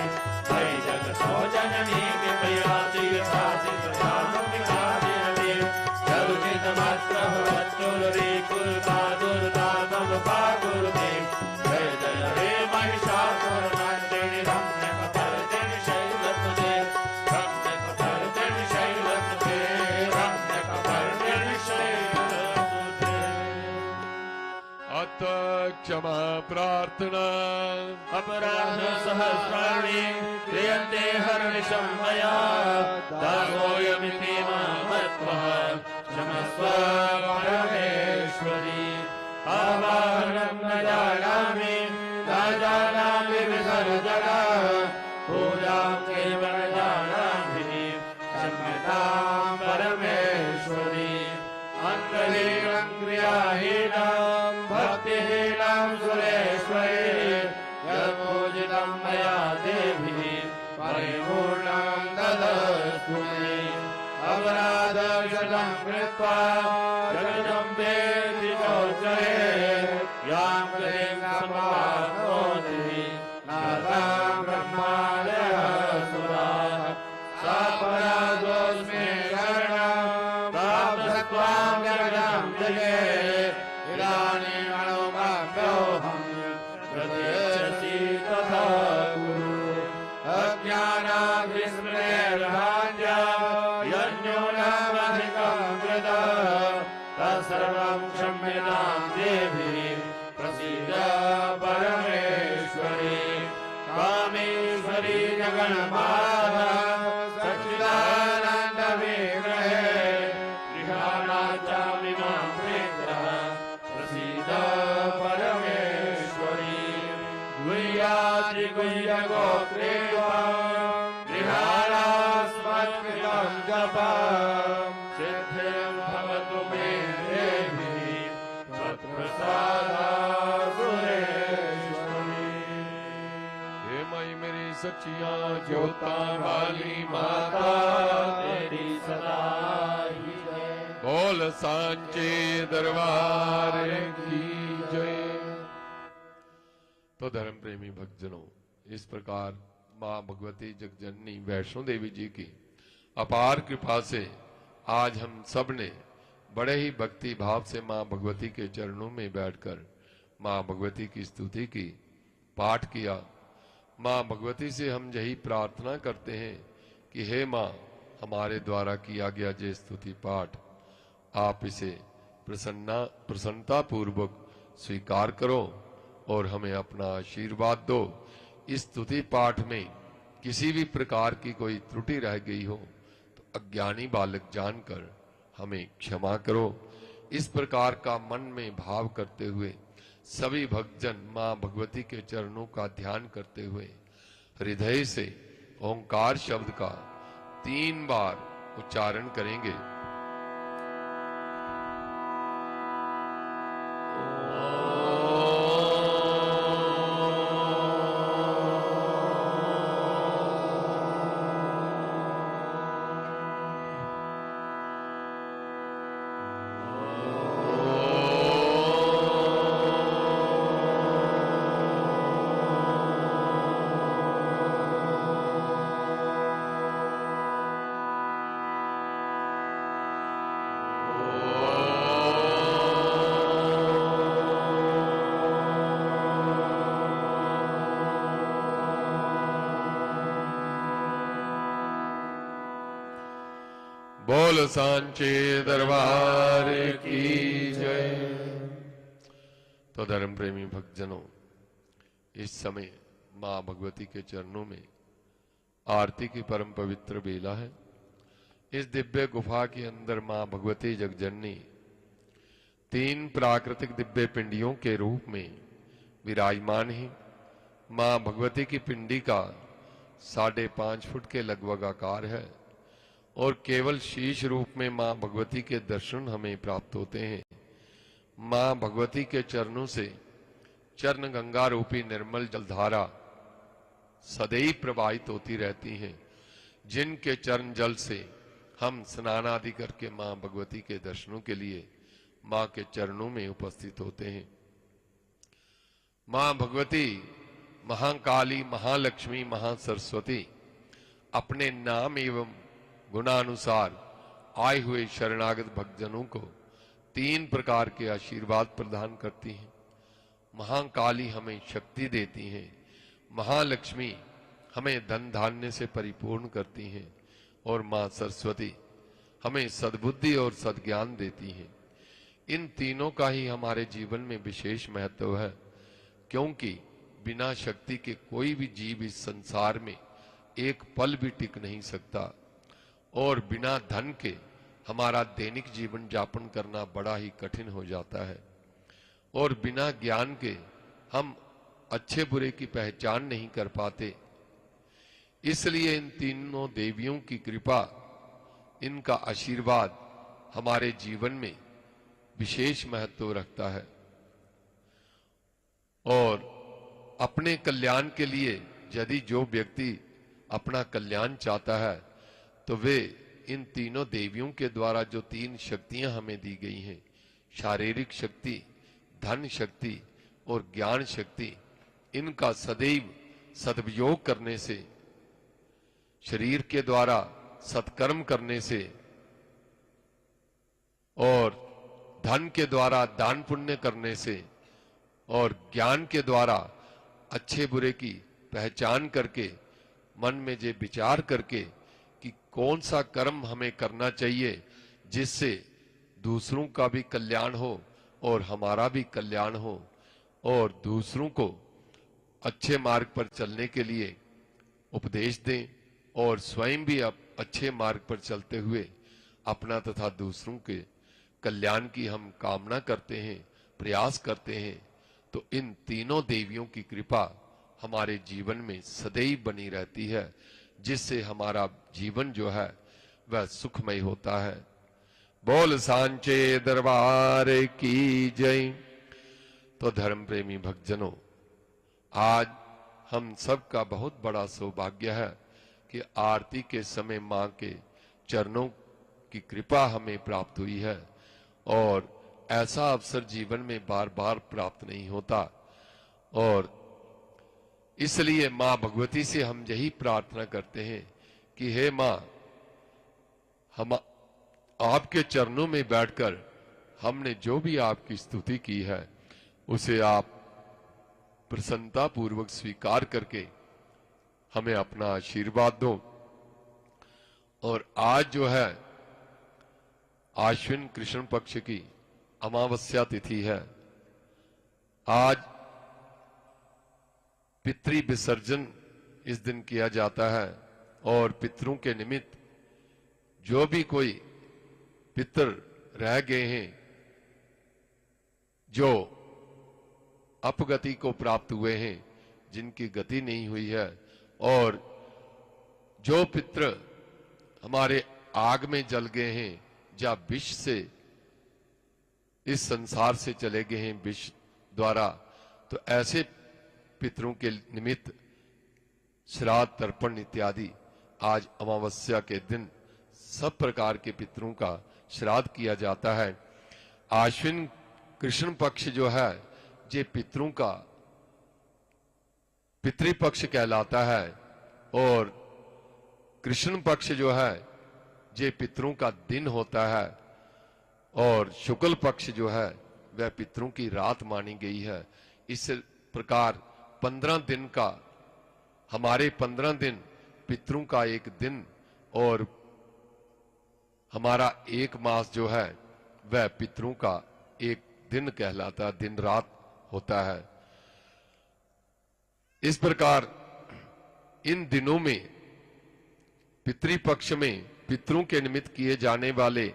S2: मयि जगतो जननी कृपया चिरसासि प्रसादमिहारिणते जगुचितमात्र भवत्तुलरे कुरुता दुर्ता मम पाकुरुते जय जय हे महिषासुरमर्दिनि रम्यकपर्दिनि शैलसुते रम्यकपर्दिनि शैलसुते रम्यकपर्दिनि शैलसुते
S1: अत क्षमा प्रार्थना
S2: अपराध सहस्राणि क्रियन्ते हर्निशं मया दासोऽयमिति मां मत्वः क्षमस्व परमेश्वरि आवाहनं न जानामि विसर्जना पूजां चैव न जानामि क्षम्यतां परमेश्वरि अन्तहीनं क्रियाहीनं भक्तिहीनं सुरेश्वरी यत्पूजितं मया देवी परिपूर्णं ददतु मे अपराधशतं कृत्वा जगतं वेति चोच्चरे यां क्लीं समाप्नोति नाथां ब्रह्मादयः सुराः सापराधोऽस्मि शरणं प्राप्तत्वां जगदं जगे इदानीम् अनुमाप्योऽहम् प्रतीक्षसि तथा कुरु अज्ञानाग्निस्मृतिर्हान्या यन्न्यूनमधिकं कृता तत्सर्वं क्षम्यतां देवी प्रसीद परमेश्वरी कामेश्वरी जगन्माता सच्चिदानन्दविग्रहे गृहाणाचामि मां प्रेतः प्रसीद परमेश्वरी गुह्यात्रिगुह्यगोत्रे गृहाणास्मत्कृतं जपं सिद्धिं भवतु मे देवी त्वत्प्रसादासुरेश्वरी
S1: हे मई मेरी सच्चिया ज्योता वाली
S2: माता तेरी सदा ही जय
S1: बोल सांचे दरबार की जय। तो धर्म प्रेमी भक्तजनों, इस प्रकार मां भगवती जगजननी वैष्णो देवी जी की अपार कृपा से आज हम सब ने बड़े ही भक्ति भाव से मां भगवती के चरणों में बैठकर मां भगवती की स्तुति की, पाठ किया। मां भगवती से हम यही प्रार्थना करते हैं कि हे मां, हमारे द्वारा किया गया ये स्तुति पाठ आप इसे प्रसन्नता पूर्वक स्वीकार करो और हमें अपना आशीर्वाद दो। इस स्तुति पाठ में किसी भी प्रकार की कोई त्रुटि रह गई हो तो अज्ञानी बालक जानकर हमें क्षमा करो। इस प्रकार का मन में भाव करते हुए सभी भक्तजन मां भगवती के चरणों का ध्यान करते हुए हृदय से ओंकार शब्द का 3 बार उच्चारण करेंगे। बोल सांचे दरबार की जय। तो धर्म प्रेमी भक्तजनों, इस समय मां भगवती के चरणों में आरती की परम पवित्र बेला है। इस दिव्य गुफा के अंदर मां भगवती जगजननी 3 प्राकृतिक दिव्य पिंडियों के रूप में विराजमान है। मां भगवती की पिंडी का 5.5 फुट के लगभग आकार है और केवल शीश रूप में मां भगवती के दर्शन हमें प्राप्त होते हैं। मां भगवती के चरणों से चरण गंगा रूपी निर्मल जलधारा सदैव प्रवाहित होती रहती हैं, जिनके चरण जल से हम स्नान आदि करके मां भगवती के दर्शनों के लिए मां के चरणों में उपस्थित होते हैं। मां भगवती महाकाली, महालक्ष्मी, महासरस्वती अपने नाम एवं गुणानुसार आए हुए शरणागत भक्तजनों को 3 प्रकार के आशीर्वाद प्रदान करती हैं। महाकाली हमें शक्ति देती हैं, महालक्ष्मी हमें धन धान्य से परिपूर्ण करती हैं और मां सरस्वती हमें सद्बुद्धि और सद्ज्ञान देती हैं। इन तीनों का ही हमारे जीवन में विशेष महत्व है, क्योंकि बिना शक्ति के कोई भी जीव इस संसार में एक पल भी टिक नहीं सकता और बिना धन के हमारा दैनिक जीवन यापन करना बड़ा ही कठिन हो जाता है और बिना ज्ञान के हम अच्छे बुरे की पहचान नहीं कर पाते। इसलिए इन तीनों देवियों की कृपा, इनका आशीर्वाद हमारे जीवन में विशेष महत्व रखता है और अपने कल्याण के लिए यदि जो व्यक्ति अपना कल्याण चाहता है तो वे इन तीनों देवियों के द्वारा जो 3 शक्तियां हमें दी गई हैं, शारीरिक शक्ति, धन शक्ति और ज्ञान शक्ति, इनका सदैव सदुपयोग करने से, शरीर के द्वारा सत्कर्म करने से और धन के द्वारा दान पुण्य करने से और ज्ञान के द्वारा अच्छे बुरे की पहचान करके मन में जे विचार करके कि कौन सा कर्म हमें करना चाहिए जिससे दूसरों का भी कल्याण हो और हमारा भी कल्याण हो और दूसरों को अच्छे मार्ग पर चलने के लिए उपदेश दें और स्वयं भी अब अच्छे मार्ग पर चलते हुए अपना तथा दूसरों के कल्याण की हम कामना करते हैं, प्रयास करते हैं, तो इन तीनों देवियों की कृपा हमारे जीवन में सदैव बनी रहती है, जिससे हमारा जीवन जो है वह सुखमय होता है। बोल सांचे दरबार की जय। तो धर्म प्रेमी भक्तजनों, आज हम सब का बहुत बड़ा सौभाग्य है कि आरती के समय मां के चरणों की कृपा हमें प्राप्त हुई है और ऐसा अवसर जीवन में बार बार प्राप्त नहीं होता और इसलिए मां भगवती से हम यही प्रार्थना करते हैं कि हे मां, हम आपके चरणों में बैठकर हमने जो भी आपकी स्तुति की है उसे आप प्रसन्नता पूर्वक स्वीकार करके हमें अपना आशीर्वाद दो। और आज जो है आश्विन कृष्ण पक्ष की अमावस्या तिथि है। आज पितृ विसर्जन इस दिन किया जाता है और पितरों के निमित्त जो भी कोई पितर रह गए हैं, जो अपगति को प्राप्त हुए हैं, जिनकी गति नहीं हुई है, और जो पितर हमारे आग में जल गए हैं या विष से इस संसार से चले गए हैं विष द्वारा, तो ऐसे पितरों के निमित्त श्राद्ध तर्पण इत्यादि आज अमावस्या के दिन सब प्रकार के पितरों का श्राद्ध किया जाता है। आश्विन कृष्ण पक्ष जो है ये पितरों का पितृपक्ष कहलाता है और कृष्ण पक्ष जो है ये पितरों का दिन होता है और शुक्ल पक्ष जो है वह पितरों की रात मानी गई है। इस प्रकार 15 दिन का हमारे 15 दिन पितरों का एक दिन और हमारा एक मास जो है वह पितरों का एक दिन कहलाता, दिन रात होता है। इस प्रकार इन दिनों में पितृपक्ष में पितरों के निमित्त किए जाने वाले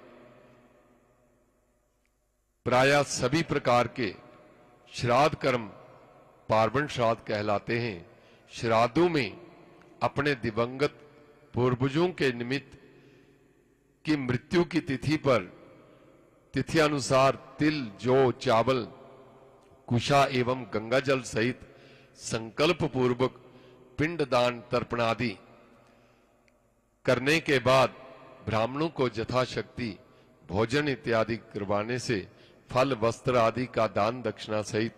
S1: प्रायः सभी प्रकार के श्राद्ध कर्म पार्वण श्राद्ध कहलाते हैं। श्राद्धों में अपने दिवंगत पूर्वजों के निमित्त की मृत्यु की तिथि पर तिथि अनुसार तिल, जौ, चावल, कुशा एवं गंगा जल सहित संकल्प पूर्वक पिंडदान तर्पणादि करने के बाद ब्राह्मणों को यथाशक्ति भोजन इत्यादि करवाने से, फल वस्त्र आदि का दान दक्षिणा सहित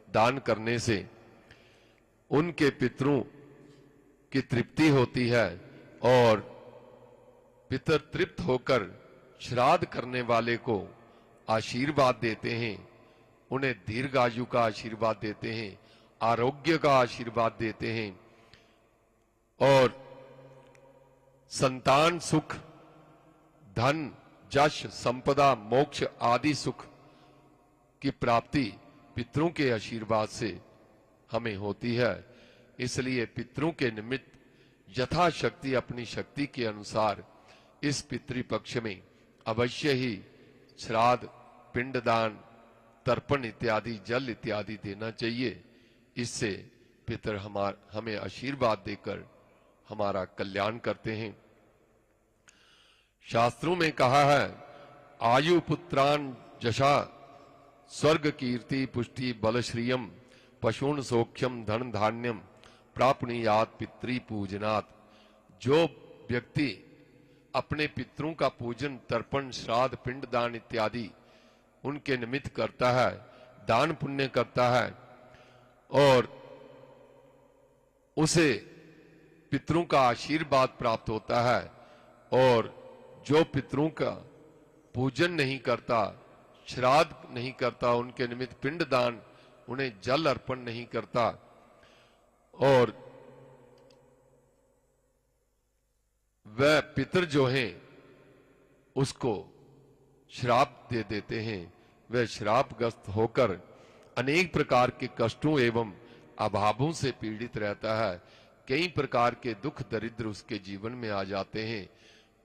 S1: दान करने से उनके पितरों की तृप्ति होती है और पितर तृप्त होकर श्राद्ध करने वाले को आशीर्वाद देते हैं, उन्हें दीर्घायु का आशीर्वाद देते हैं, आरोग्य का आशीर्वाद देते हैं और संतान सुख, धन, यश, संपदा, मोक्ष आदि सुख की प्राप्ति पितरों के आशीर्वाद से हमें होती है। इसलिए पितरों के निमित्त यथाशक्ति अपनी शक्ति के अनुसार इस पितृपक्ष में अवश्य ही श्राद्ध, पिंडदान, तर्पण इत्यादि, जल इत्यादि देना चाहिए। इससे पितर हमें आशीर्वाद देकर हमारा कल्याण करते हैं। शास्त्रों में कहा है, आयु पुत्रान जशा स्वर्ग कीर्ति पुष्टि बल श्रियम पशून सौख्यम धन धान्यम प्राप्नुयात पितृ पूजनात्। जो व्यक्ति अपने पितरों का पूजन, तर्पण, श्राद्ध, पिंडदान इत्यादि उनके निमित्त करता है, दान पुण्य करता है और उसे पितरों का आशीर्वाद प्राप्त होता है, और जो पितरों का पूजन नहीं करता, श्राद्ध नहीं करता, उनके निमित्त पिंडदान, उन्हें जल अर्पण नहीं करता और वह पितर जो हैं उसको श्राप दे देते हैं, वह श्रापग्रस्त होकर अनेक प्रकार के कष्टों एवं अभावों से पीड़ित रहता है। कई प्रकार के दुख दरिद्र उसके जीवन में आ जाते हैं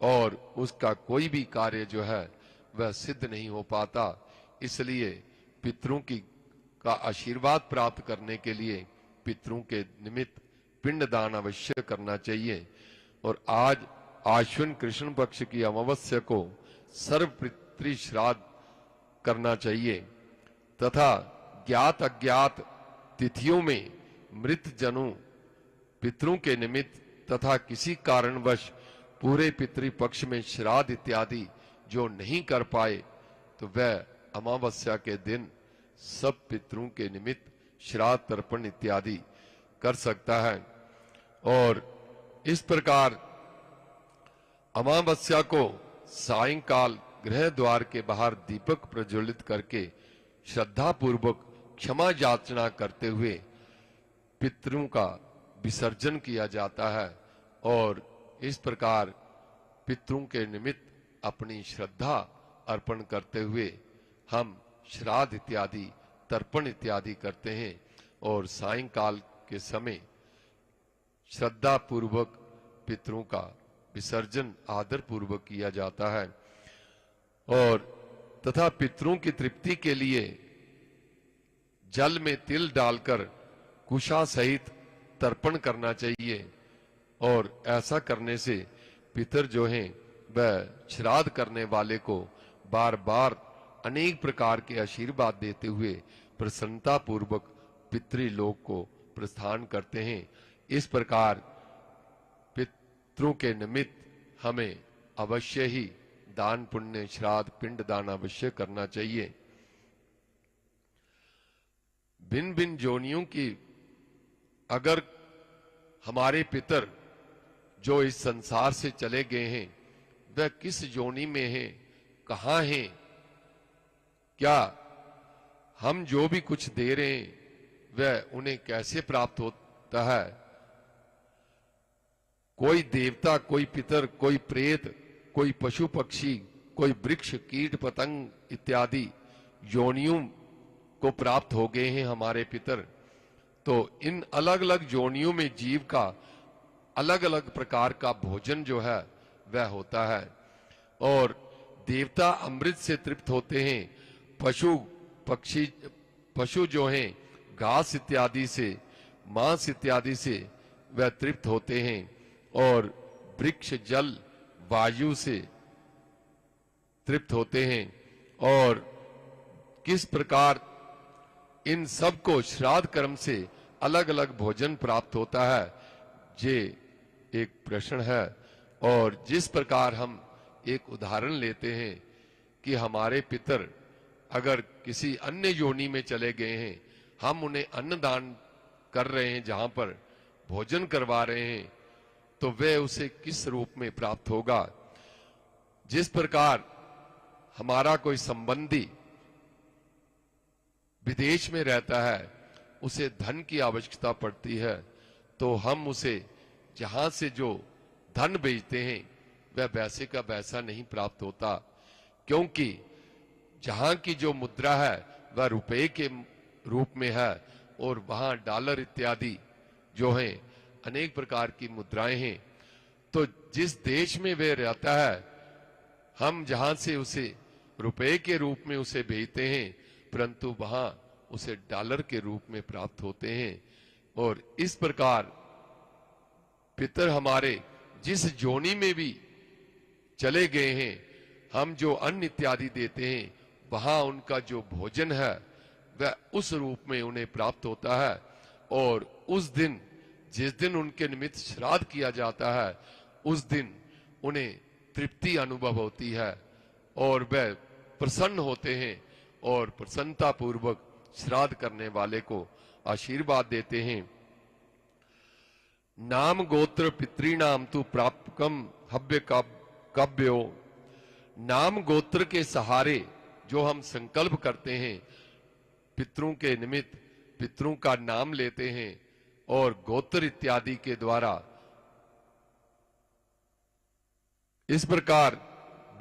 S1: और उसका कोई भी कार्य जो है वह सिद्ध नहीं हो पाता। इसलिए पितरों का आशीर्वाद प्राप्त करने के लिए पितरों के निमित्त पिंडदान अवश्य करना चाहिए। और आज आश्विन कृष्ण पक्ष की अमावस्या को सर्व पितृ श्राद्ध करना चाहिए तथा ज्ञात अज्ञात तिथियों में मृत जनों पितरों के निमित्त तथा किसी कारणवश पूरे पितृपक्ष में श्राद्ध इत्यादि जो नहीं कर पाए तो वह अमावस्या के दिन सब पितरों के निमित्त श्राद्ध तर्पण इत्यादि कर सकता है। और इस प्रकार अमावस्या को सायंकाल गृह द्वार के बाहर दीपक प्रज्वलित करके श्रद्धा पूर्वक क्षमा याचना करते हुए पितरों का विसर्जन किया जाता है। और इस प्रकार पितरों के निमित्त अपनी श्रद्धा अर्पण करते हुए हम श्राद्ध इत्यादि, तर्पण इत्यादि करते हैं। और सायंकाल के समय श्रद्धा पूर्वक पितरों का विसर्जन आदर पूर्वक किया जाता है। और तथा पितरों की तृप्ति के लिए जल में तिल डालकर कुशा सहित तर्पण करना चाहिए। और ऐसा करने से पितर जो हैं वह श्राद्ध करने वाले को बार बार अनेक प्रकार के आशीर्वाद देते हुए प्रसन्नता पूर्वक पितृलोक को प्रस्थान करते हैं। इस प्रकार पितरों के निमित्त हमें अवश्य ही दान पुण्य, श्राद्ध, पिंड दान अवश्य करना चाहिए। भिन्न भिन्न जोनियों की अगर हमारे पितर जो इस संसार से चले गए हैं वह किस जोनी में हैं, कहाँ हैं, क्या हम जो भी कुछ दे रहे हैं वह उन्हें कैसे प्राप्त होता है। कोई देवता, कोई पितर, कोई प्रेत, कोई पशु पक्षी, कोई वृक्ष, कीट पतंग इत्यादि योनियों को प्राप्त हो गए हैं हमारे पितर। तो इन अलग अलग योनियों में जीव का अलग अलग प्रकार का भोजन जो है वह होता है। और देवता अमृत से तृप्त होते हैं, पशु जो हैं घास इत्यादि से, मांस इत्यादि से वह तृप्त होते हैं। और वृक्ष, जल, वायु से तृप्त होते हैं। और किस प्रकार इन सब को श्राद्ध कर्म से अलग अलग भोजन प्राप्त होता है, ये एक प्रश्न है। और जिस प्रकार हम एक उदाहरण लेते हैं कि हमारे पितर अगर किसी अन्य योनि में चले गए हैं, हम उन्हें अन्नदान कर रहे हैं, जहां पर भोजन करवा रहे हैं, तो वह उसे किस रूप में प्राप्त होगा। जिस प्रकार हमारा कोई संबंधी विदेश में रहता है, उसे धन की आवश्यकता पड़ती है, तो हम उसे जहां से जो धन भेजते हैं वह वैसे का वैसा नहीं प्राप्त होता, क्योंकि जहां की जो मुद्रा है वह रुपए के रूप में है और वहां डॉलर इत्यादि जो हैं अनेक प्रकार की मुद्राएं हैं। तो जिस देश में वह रहता है, हम जहां से उसे रुपए के रूप में उसे भेजते हैं, परंतु वहां उसे डॉलर के रूप में प्राप्त होते हैं। और इस प्रकार पितर हमारे जिस जोनी में भी चले गए हैं, हम जो अन्न इत्यादि देते हैं, वहां उनका जो भोजन है वह उस रूप में उन्हें प्राप्त होता है। और उस दिन, जिस दिन उनके निमित्त श्राद्ध किया जाता है, उस दिन उन्हें तृप्ति अनुभव होती है और वह प्रसन्न होते हैं और प्रसन्नता पूर्वक श्राद्ध करने वाले को आशीर्वाद देते हैं। नाम गोत्र पितृणाम तु प्राप्तकम हव्य कव्यो। नाम गोत्र के सहारे जो हम संकल्प करते हैं, पितरों के निमित्त पितरों का नाम लेते हैं और गोत्र इत्यादि के द्वारा इस प्रकार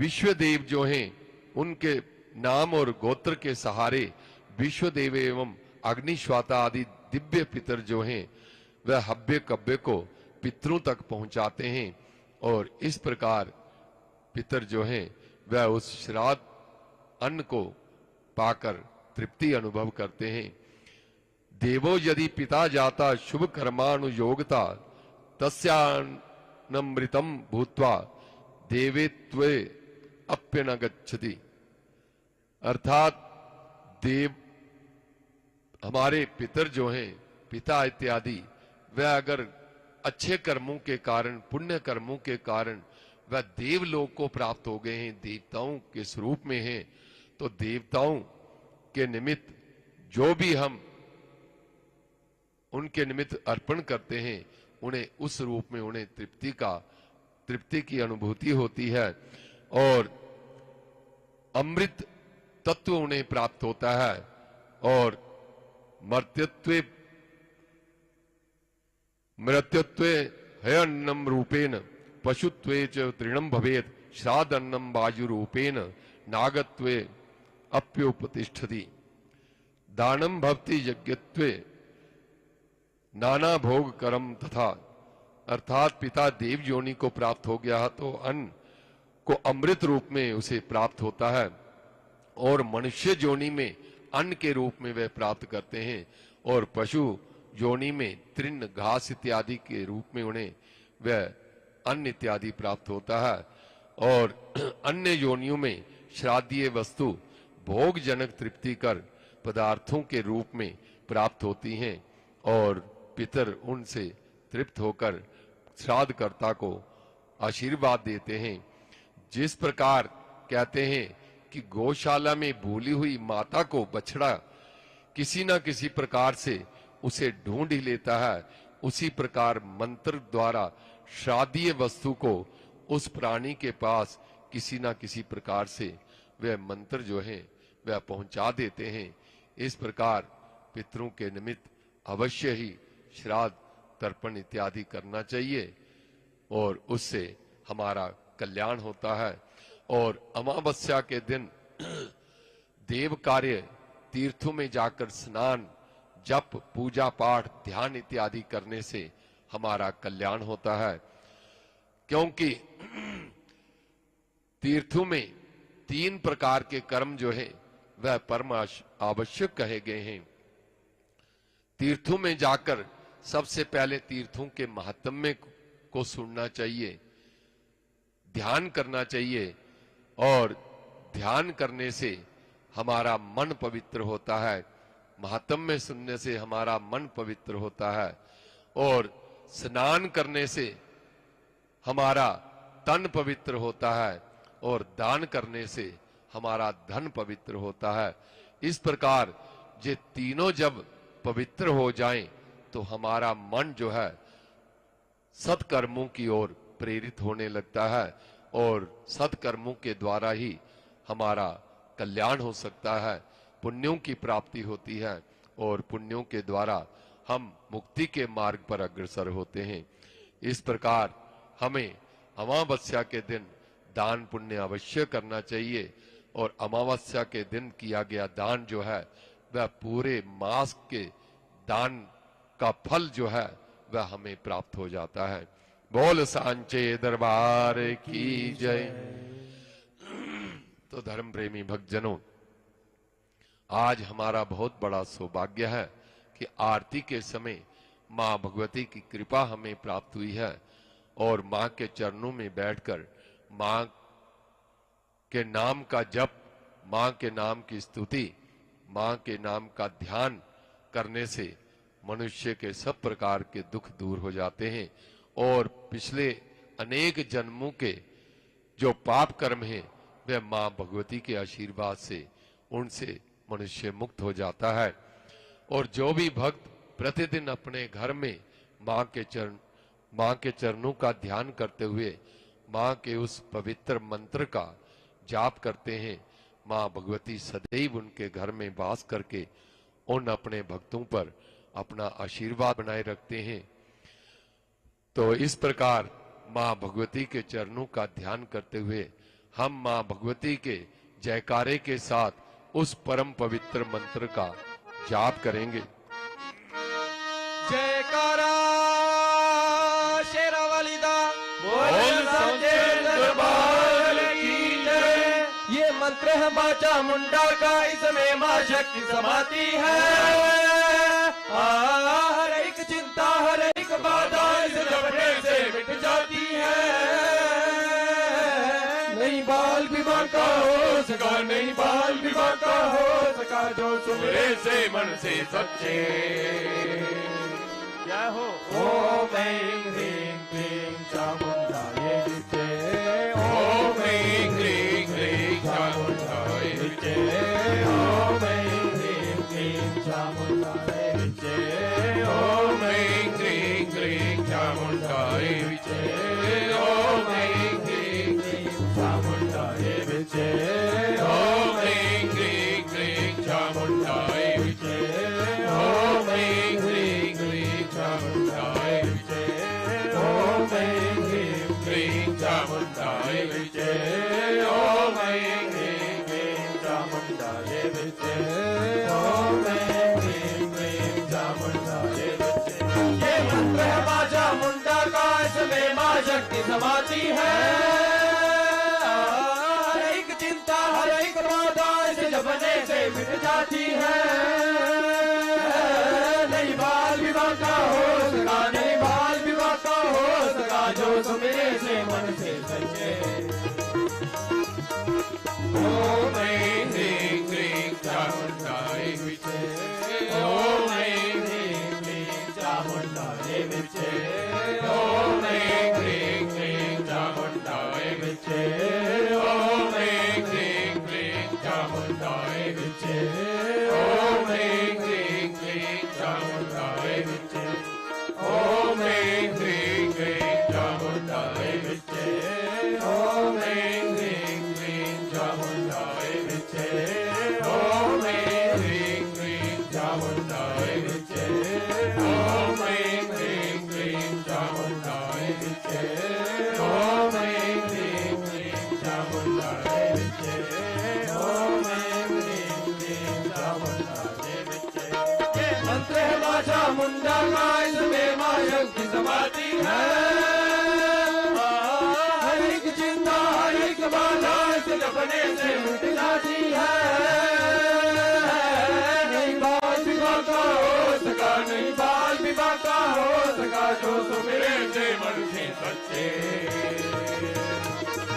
S1: विश्वदेव जो हैं उनके नाम और गोत्र के सहारे विश्वदेव एवं अग्निश्वाता आदि दिव्य पितर जो हैं वह हव्य कव्य को पितरों तक पहुंचाते हैं। और इस प्रकार पितर जो हैं वह उस श्राद्ध अन्न को पाकर तृप्ति अनुभव करते हैं। देवो यदि पिता जाता शुभ कर्मानुयोगता तस्यान्नमृतम भूत्वा देवेत्वे अप्यन गच्छति। अर्थात देव हमारे पितर जो हैं, पिता इत्यादि, वह अगर अच्छे कर्मों के कारण, पुण्य कर्मों के कारण वह देवलोक को प्राप्त हो गए हैं, देवताओं के स्वरूप में हैं, तो देवताओं के निमित्त जो भी हम उनके निमित्त अर्पण करते हैं, उन्हें उस रूप में उन्हें तृप्ति की अनुभूति होती है। और अमृत तत्व उन्हें प्राप्त होता है और मृत्युत्वे हयन्नम रूपेण पशुत्वे च तृणम भवेत श्राद्धन्नम वायु रूपेण नागत्वे अप्योपतिष्ठति दानम भवति यज्ञत्वे नाना भोग करम तथा अर्थात पिता देव योनि को प्राप्त हो गया तो अन्न को अमृत रूप में उसे प्राप्त होता है और मनुष्य योनि में अन्न के रूप में वे प्राप्त करते हैं और पशु योनि में तृण घास इत्यादि के रूप में उन्हें वह अन्न इत्यादि प्राप्त होता है और अन्य योनियों में श्राद्धीय वस्तु भोग जनक तृप्ति कर पदार्थों के रूप में प्राप्त होती हैं और पितर उनसे तृप्त होकर श्राद्धकर्ता को आशीर्वाद देते हैं। जिस प्रकार कहते हैं कि गौशाला में भूली हुई माता को बछड़ा किसी न किसी प्रकार से उसे ढूंढ ही लेता है, उसी प्रकार मंत्र द्वारा श्राद्धीय वस्तु को उस प्राणी के पास किसी न किसी प्रकार से वह मंत्र जो है वह पहुंचा देते हैं। इस प्रकार पितरों के निमित्त अवश्य ही श्राद्ध तर्पण इत्यादि करना चाहिए और उससे हमारा कल्याण होता है। और अमावस्या के दिन देव कार्य तीर्थों में जाकर स्नान जप पूजा पाठ ध्यान इत्यादि करने से हमारा कल्याण होता है, क्योंकि तीर्थों में 3 प्रकार के कर्म जो है वह परम आवश्यक कहे गए हैं। तीर्थों में जाकर सबसे पहले तीर्थों के महात्म्य को सुनना चाहिए, ध्यान करना चाहिए और ध्यान करने से हमारा मन पवित्र होता है, महात्म्य सुनने से हमारा मन पवित्र होता है और स्नान करने से हमारा तन पवित्र होता है और दान करने से हमारा धन पवित्र होता है। इस प्रकार ये तीनों जब पवित्र हो जाएं तो हमारा मन जो है सत्कर्मों की ओर प्रेरित होने लगता है और सत्कर्मों के द्वारा ही हमारा कल्याण हो सकता है, पुण्यों की प्राप्ति होती है और पुण्यों के द्वारा हम मुक्ति के मार्ग पर अग्रसर होते हैं। इस प्रकार हमें अमावस्या के दिन दान पुण्य अवश्य करना चाहिए और अमावस्या के दिन किया गया दान जो है वह पूरे मास के दान का फल जो है वह हमें प्राप्त हो जाता है। बोल सांचे दरबार की जय। तो धर्म प्रेमी भक्तजनों, आज हमारा बहुत बड़ा सौभाग्य है कि आरती के समय मां भगवती की कृपा हमें प्राप्त हुई है और मां के चरणों में बैठकर मां के नाम का जप, मां के नाम की स्तुति, मां के नाम का ध्यान करने से मनुष्य के सब प्रकार के दुख दूर हो जाते हैं और पिछले अनेक जन्मों के जो पाप कर्म हैं वह मां भगवती के आशीर्वाद से उनसे मनुष्य मुक्त हो जाता है। और जो भी भक्त प्रतिदिन अपने घर में मां के चरणों का ध्यान करते हुए मां के उस पवित्र मंत्र का जाप करते हैं, मां भगवती सदैव उनके घर में वास करके उन अपने भक्तों पर अपना आशीर्वाद बनाए रखते हैं। तो इस प्रकार मां भगवती के चरणों का ध्यान करते हुए हम मां भगवती के जयकारे के साथ उस परम पवित्र मंत्र का जाप करेंगे।
S3: जयकारा शेरावाली दा
S2: बोल सांचे दरबार की जय।
S3: ये मंत्र है मां चामुंडा का, इसमें मां शक्ति समाती है। हर एक चिंता हर एक बाधा इस जपने से मिट जाती है। नहीं बाल विवाह का हो सका, नहीं बाल विवाह का हो सका, जो सुमरे से मन से सच्चे क्या हो। ओम ऐं ह्रीं क्लीं चामुंडायै विचे, ओम ऐं ह्रीं क्लीं चामुंडायै विचे, ओम ऐं ह्रीं क्लीं चामुंडायै विचे, ओम ऐं ह्रीं क्लीं चामुंडायै विचे, ओम ऐं ह्रीं क्लीं चामुंडायै विचे। विचे ओम ह्रीं क्लीं चामुंडा विचे। ये मंत्र है मां चामुंडा का, इसमें मां शक्ति समाती है। हर एक चिंता हर एक बाधा इसे जपने से मिट जाती है। नहीं बाल विवाह का हो सका, नहीं बाल विवाह का हो सका, जो सुमिरे से मन से सचे। ओम ह्रीं क्लीं चामुंडाय विचे ओम ह्रीं क्लीं चामुंडाय विचे ओम ह्रीं क्लीं चामुंडाय विचे ओम ह्रीं क्लीं चामुंडाय विचे ओम ह्रीं क्लीं चामुंडाय विचे ओम ह्रीं क्लीं चामुंडाय विचे ओम ह्रीं क्लीं चामुंडाय विचे ओम ह्रीं क्लीं चामुंडाय विचे ओम ह्रीं क्लीं चामुंडाय विचे ओम ह्रीं क्लीं चामुंडाय विचे ओम ह्रीं क्लीं चामुंडाय विचे। ये मंत्र है मां चामुंडा का, इसमें मां शक्ति समाती है। हर एक चिंता हर एक बाधा इसे जपने से मिट जाती है। नहीं बाल विवाह का हो सका, नहीं बाल विवाह का हो सका, जो सुमिरे से मन से सच्चे।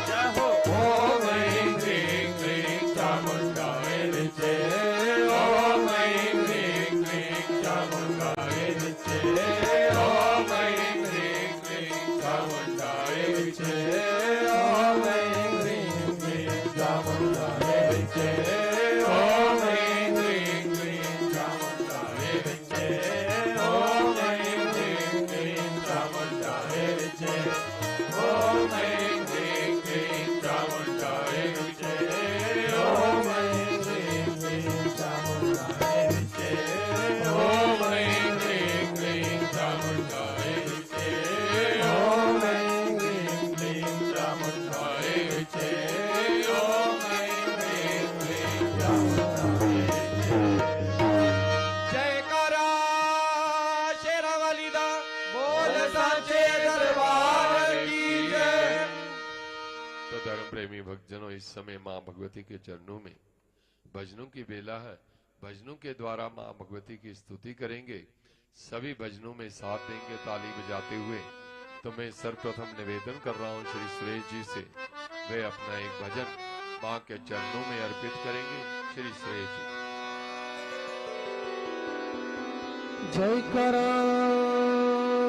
S3: जय हो ओम ह्रीं क्लीं चामुंडाय विचे ओम ह्रीं क्लीं चामुंडाय विचे ओम ह्रीं क्लीं चामुंडाय विचे ओम ह्रीं क्लीं चामुंडाय विचे ओम ह्रीं क्लीं चामुंडाय विचे ओम ह्रीं क्लीं चामुंडाय विचे ओम ह्रीं क्लीं चामुंडाय विचे ओम ह्रीं क्लीं चामुंडाय विचे ओम ह्रीं क्लीं चामुंडाय विचे ओम ह्रीं क्लीं चामुंडाय विचे ओम ह्रीं क्लीं चामुंडाय विचे। जयकारा शेरावाली दा बोल साचे दरबार की जय।
S1: तो धर्म प्रेमी भक्तजनों, इस समय मां भगवती के चरणों में भजनों की बेला है। भजनों के द्वारा मां भगवती की स्तुति करेंगे। सभी भजनों में साथ देंगे ताली बजाते हुए। तो मैं सर्वप्रथम निवेदन कर रहा हूं श्री सुरेश जी से, वे अपना एक भजन मां के चरणों में अर्पित करेंगे। श्री सुरेश जी।
S4: जयकारा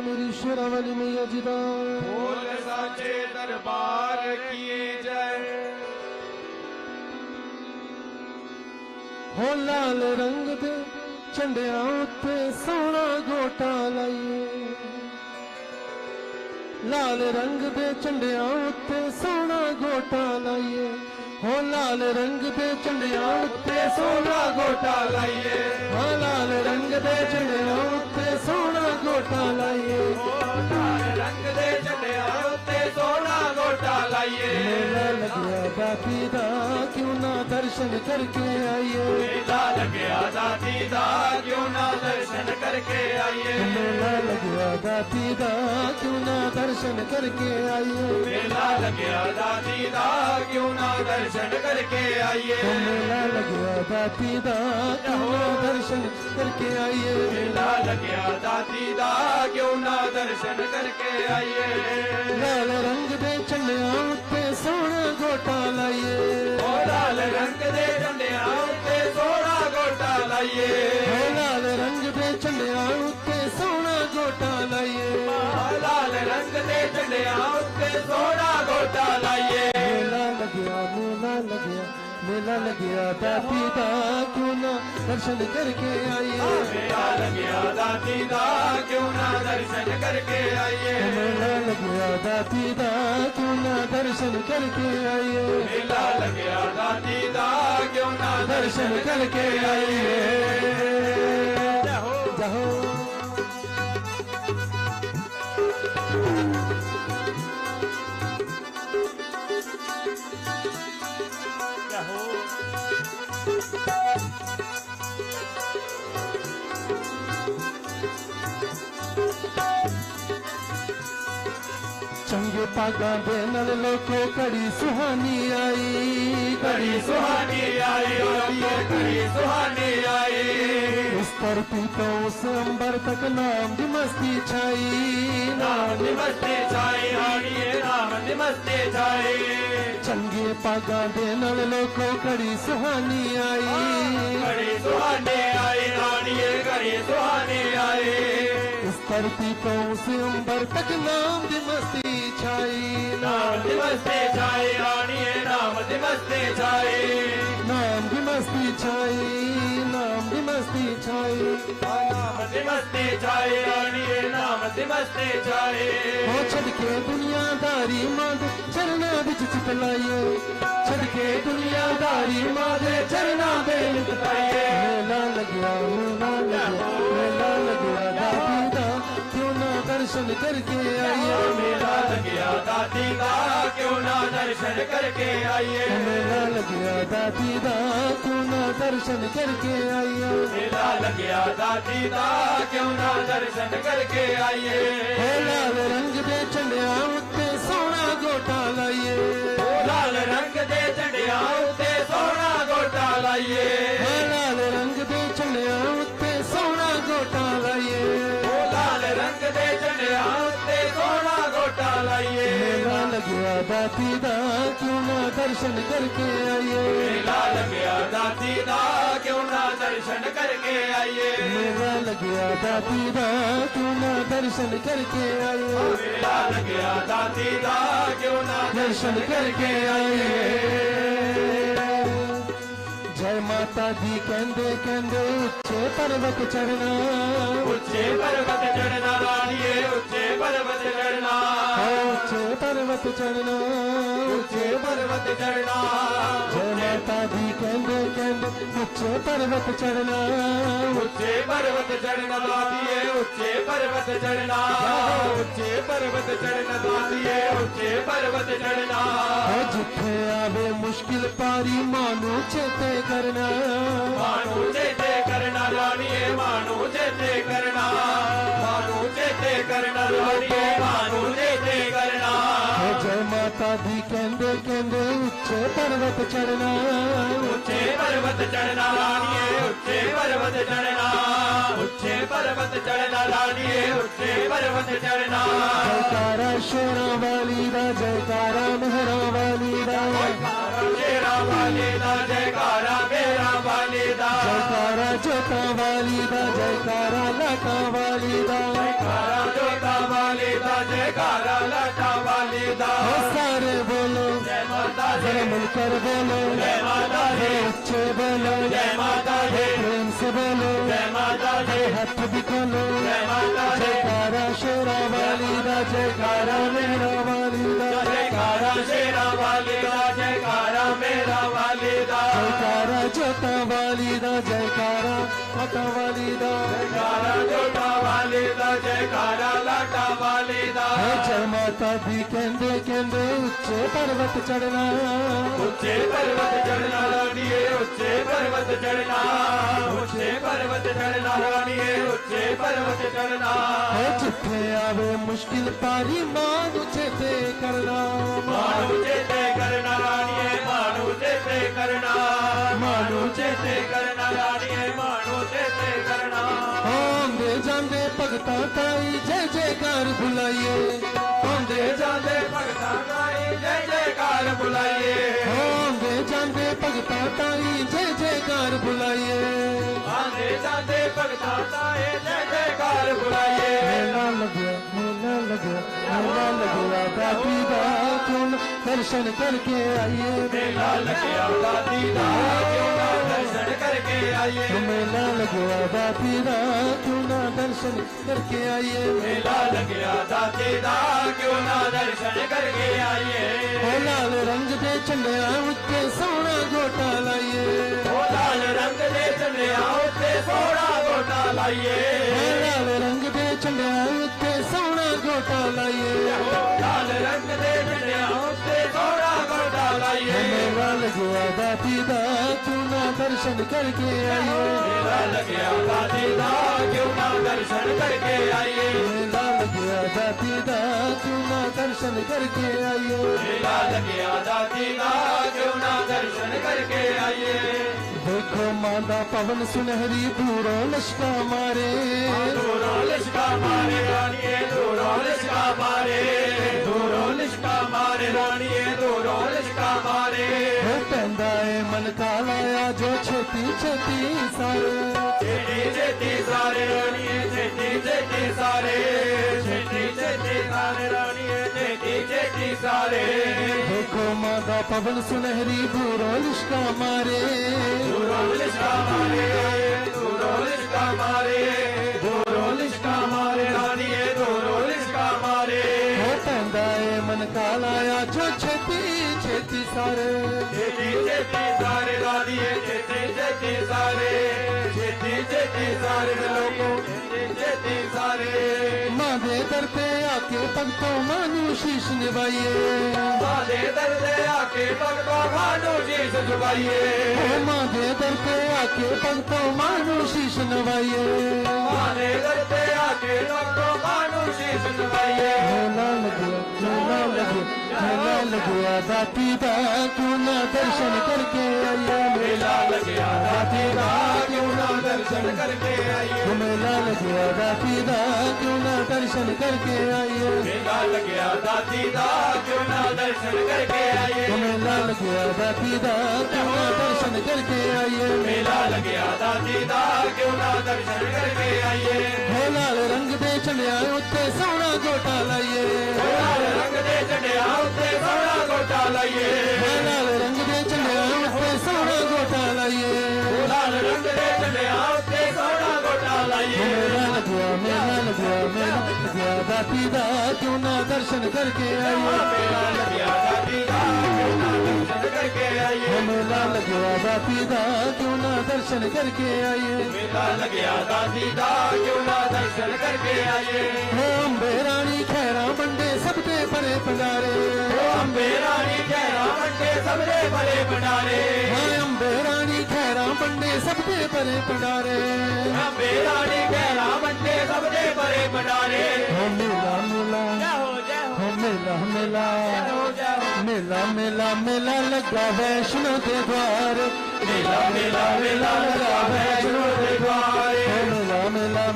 S4: मेरी शेरावाली मैया जी दा
S3: बोल साचे दरबार की जय।
S4: हो लाल रंग दे झंडियां उत्ते सोना गोटा लाइए। लाल रंग दे झंडियां उत्ते सोना गोटा लाइए। हो लाल रंग दे झंडियां उत्ते सोना गोटा लाइए। हाँ लाल रंग दे झंडियां उत्ते सोना गोटा लाइए।
S3: लाल रंग दे झंडियां उत्ते सोना गोटा लाइए।
S4: मेला लग्या दाती दा क्यों ना दर्शन करके आइए।
S3: मेला लग्या दाती दा क्यों ना दर्शन करके आइए।
S4: मेला लग्या दाती दा क्यों ना दर्शन करके आइए।
S3: मेला लग्या दाती दा क्यों ना दर्शन करके आइए।
S4: मेला लग्या दाती दा क्यों ना दर्शन करके आइए।
S3: मेला लग्या दाती दा क्यों ना दर्शन करके आइए।
S4: लाल रंग दे झंडियां उत्ते सोना गोटा लाइए।
S3: ओ लाल रंग दे झंडियां उत्ते सोना गोटा लाइए।
S4: हो लाल रंग दे झंडियां उत्ते सोना गोटा लाइए।
S3: लाल रंग दे झंडियां उत्ते सोना गोटा लाइए।
S4: मेला लग्या मेला लग्या दाती दा क्यों ना दर्शन करके आइए।
S3: मेला लग्या दाती दा क्यों ना दर्शन करके आइए।
S4: मेला लग्या दाती दा क्यों ना दर्शन करके आइए।
S3: मेला लग्या दाती दा क्यों ना
S4: दर्शन करके आइए। जाहो पागा दे नल लोको कड़ी सुहानी आई,
S3: कड़ी सुहानी आई और कड़ी सुहानी आई।
S4: इस धरती तो उस अंबर तक नाम की मस्ती छाई,
S3: नाम की मस्ती छाई रानिए नाम की मस्ती छाई।
S4: चंगे पागा दे नल लोको कड़ी सुहानी आई,
S3: कड़ी सुहानी आई रानिए कड़ी सुहानी आई।
S4: इस धरती तो उस अंबर तक नाम की मस्ती छाई,
S3: नाम की मस्ती छाई रानिए नाम की मस्ती छाई।
S4: नाम की मस्ती छाई, नाम की मस्ती छाई।
S3: नाम की मस्ती छाई रानिए नाम की मस्ती छाई।
S4: हो छड़ के दुनियादारी माद चरना बिच चितलाइए, छड़ के दुनियादारी माद चरना दे लिताइए। मेला लग्या मेला लग्या मेला लग्या दादी दा क्यों ना दर्शन करके आइए।
S3: मेला लग्या दादी दा क्यों ना दर्शन करके आइए।
S4: मेला लग्या दादी दा क्यों ना दर्शन करके आइए।
S3: मेला लग्या दादी दा क्यों ना दर्शन करके आइए।
S4: हो लाल रंग दे झंडिया उत्ते सोना गोटा लाइए,
S3: लाल रंग दे झंडिया उत्ते सोना गोटा लाइए।
S4: लाल रंग दे झंडिया उत्ते सोना गोटा लाइए।
S3: लाल रंग दे झंडिया उत्ते सोना गोटा लाइए।
S4: मेला लग्या दाती दा क्यों ना दर्शन करके आइए।
S3: मेला लग्या दादी दा क्यों ना दर्शन करके आइए।
S4: मेला लग्या दाती दा क्यों ना दर्शन करके आइए।
S3: मेला लग्या दादी दा क्यों ना
S4: दर्शन करके आइए। जय माता दी कहंदे कहंदे उच्चे पर्वत चढ़ना,
S3: उच्चे पर्वत चढ़ना रानिए उच्चे पर्वत चढ़ना।
S4: उच्चे पर्वत चढ़ना,
S3: उच्चे पर्वत चढ़ना।
S4: जय माता दी कहंदे कहंदे उच्चे पर्वत चढ़ना,
S3: उच्चे पर्वत चढ़ना दादिए उच्चे पर्वत चढ़ना। उच्चे पर्वत चढ़ना दादिए उच्चे पर्वत चढ़ना।
S4: जिथे आवे मुश्किल पारी मानू चेते करना,
S3: मानू चेते करना रानिए मानू चेते करना। मानू चेते करना रानिए मानू चेते करना।
S4: जय माता दी कहंदे कहंदे उच्चे पर्वत चढ़ना,
S3: उच्चे पर्वत चढ़ना रानिए उच्चे पर्वत चढ़ना। उच्चे पर्वत चढ़ना रानिए उच्चे पर्वत चढ़ना।
S4: जयकारा शेरा वाली दा जयकारा मेहरा वाली दा,
S3: शेरा वाली दा जयकारा मेरा वाली दा।
S4: जयकारा जोता वाली दा जयकारा लाटा वाली दा।
S3: जयकारा जोता वाली दा जयकारा लाटा वाली दा।
S4: सारे बोलो
S3: जय माता दी
S4: जरा मिलकर बोलो,
S3: जय माता दी
S4: अच्छे बोलो,
S3: जय माता दी
S4: प्रेम से बोलो,
S3: जय माता दी
S4: हाथ भी खोलो।
S3: जय माता दी
S4: जयकारा शेरा वाली दा जयकारा मेहरा वाली दा,
S3: जयकारा शेरा वाली दा जयकारा मेरा वाली दा।
S4: जयकारा जोता वाली दा जयकारा लाटा वाली दा।
S3: जयकारा जोता वाली दा जयकारा लाटा वाली दा।
S4: जय माता दी कहंदे कहंदे उच्चे पर्वत चढ़ना,
S3: उच्चे पर्वत चढ़ना रानिए उच्चे पर्वत चढ़ना। उच्चे पर्वत चढ़ना रानिए उच्चे पर्वत चढ़ना।
S4: जिथे आवे मुश्किल पारी मानू चेते करना,
S3: मानू चेते करना रानिए मानू चेते करना। मानू चेते करना रानिए मानू चेते करना।
S4: आंदे जांदे भगता ताई जय जयकार बुलाइए,
S3: आंदे जांदे भगता ताई जय जयकार बुलाइए।
S4: आंदे जांदे भगता ताई जय जयकार बुलाइए।
S3: आंदे जांदे भगता ताई जय जयकार बुलाइए।
S4: मेला लग्या मेला लग्या मेला लग्या दादी दा क्यों ना दर्शन करके आइए।
S3: मेला लग्या दादी दा क्यों ना दर्शन करके आइए।
S4: मेला लग्या दादी दा क्यों ना दर्शन करके आइए।
S3: मेला लग्या दादी दा क्यों ना दर्शन करके आइए।
S4: ओ लाल रंग दे झंडिया उत्ते सोना गोटा लाइए।
S3: ओ लाल रंग दे झंडिया उत्ते सोना गोटा लाइए।
S4: ओ लाल रंग दे झंडिया उत्ते सोना गोटा लाइए।
S3: लाल रंग दे झंडिया उत्ते सोना गोटा लाइए।
S4: मेला लग्या दादी दा क्यों ना दर्शन करके आइए।
S3: मेला लग गया दादी दा क्यों ना दर्शन करके आइए।
S4: मेला लग गया दादी दा क्यों ना दर्शन करके आइए।
S3: मेला लग गया दादी दा क्यों ना दर्शन करके आइए।
S4: देखो मादा पवन सुनहरी दूरों लिशका मारे।
S3: दूरों लिशका मारे रानिए दूरों लिशका मारे। दूरों लिशका मारे रानिए दूरों लिशका मारे।
S4: हो पैंदा है मन कालाया जो छेती छेती सारे।
S3: छेती छेती सारे रानिए छेती छेती सारे। छेती छेती सारे रानिए छेती छेती सारे।
S4: देखो मादा पवन सुनहरी दूरों लिशका मारे।
S3: दूरों लिशका मारे दूरों लिशका मारे। दूरों लिशका मारे रानिए दूरों लिशका मारे।
S4: हो पैंदा है मन कालाया जो छेती छेती सारे।
S3: छेती छेती सारे रानिए छेती छेती सारे। छेती छेती सारे लोगों छेती छेती सारे।
S4: माँ दे दर पे आके भक्तों मानू शीश निभाइए।
S3: माँ दे दर पे आके भक्तों मानू शीश झुकाइए।
S4: माँ दे दर पे आके भक्तों मानू शीश नवाइए।
S3: माँ दे दर पे आके भक्तों मानू शीश झुकाइए।
S4: मेला लग गया दाती दा क्यों ना दर्शन करके आइए।
S3: मेला लग गया दाती दा क्यों ना दर्शन करके आइए।
S4: मेला लग गया दाती दा क्यों ना दर्शन करके आइए।
S3: मेला लग गया दाती दा क्यों ना दर्शन करके आइए।
S4: मेला लग गया दाती दा क्यों ना दर्शन करके आइए।
S3: मेला लग गया दाती दा क्यों ना दर्शन करके आइए।
S4: हो लाल रंग दे चढ़िया उत्ते सोना गोटा लाइए।
S3: लाल रंग दे चढ़िया उत्ते सोना गोटा लाइए।
S4: लाल रंग दे चढ़िया उत्ते सोना गोटा लाइए।
S3: लाल रंग दे चढ़िया उत्ते सोना गोटा लाइए।
S4: मेला लग गया दाती दा क्यों ना दर्शन करके आइए।
S3: मेला लग गया दाती दा क्यों ना दर्शन करके आइए।
S4: मेला लग गया दाती दा क्यों ना दर्शन करके आइए।
S3: मेला लग गया दाती दा क्यों ना दर्शन करके आइए।
S4: हो अम्बे रानी खैरा बंडे सबके परे पंडारे।
S3: अम्बे रानी खैरा बंडे सबरे बड़े भंडारे।
S4: अम्बे रानी खैरा बंडे सबके परे पंडारे।
S3: अम्बे रानी खैरा बंडे सबरे बड़े भंडारे।
S4: हो मेला हो मेला मेला लगा वैष्णो के द्वार।
S3: मेला मेला मेला लगा वैष्णो के द्वार।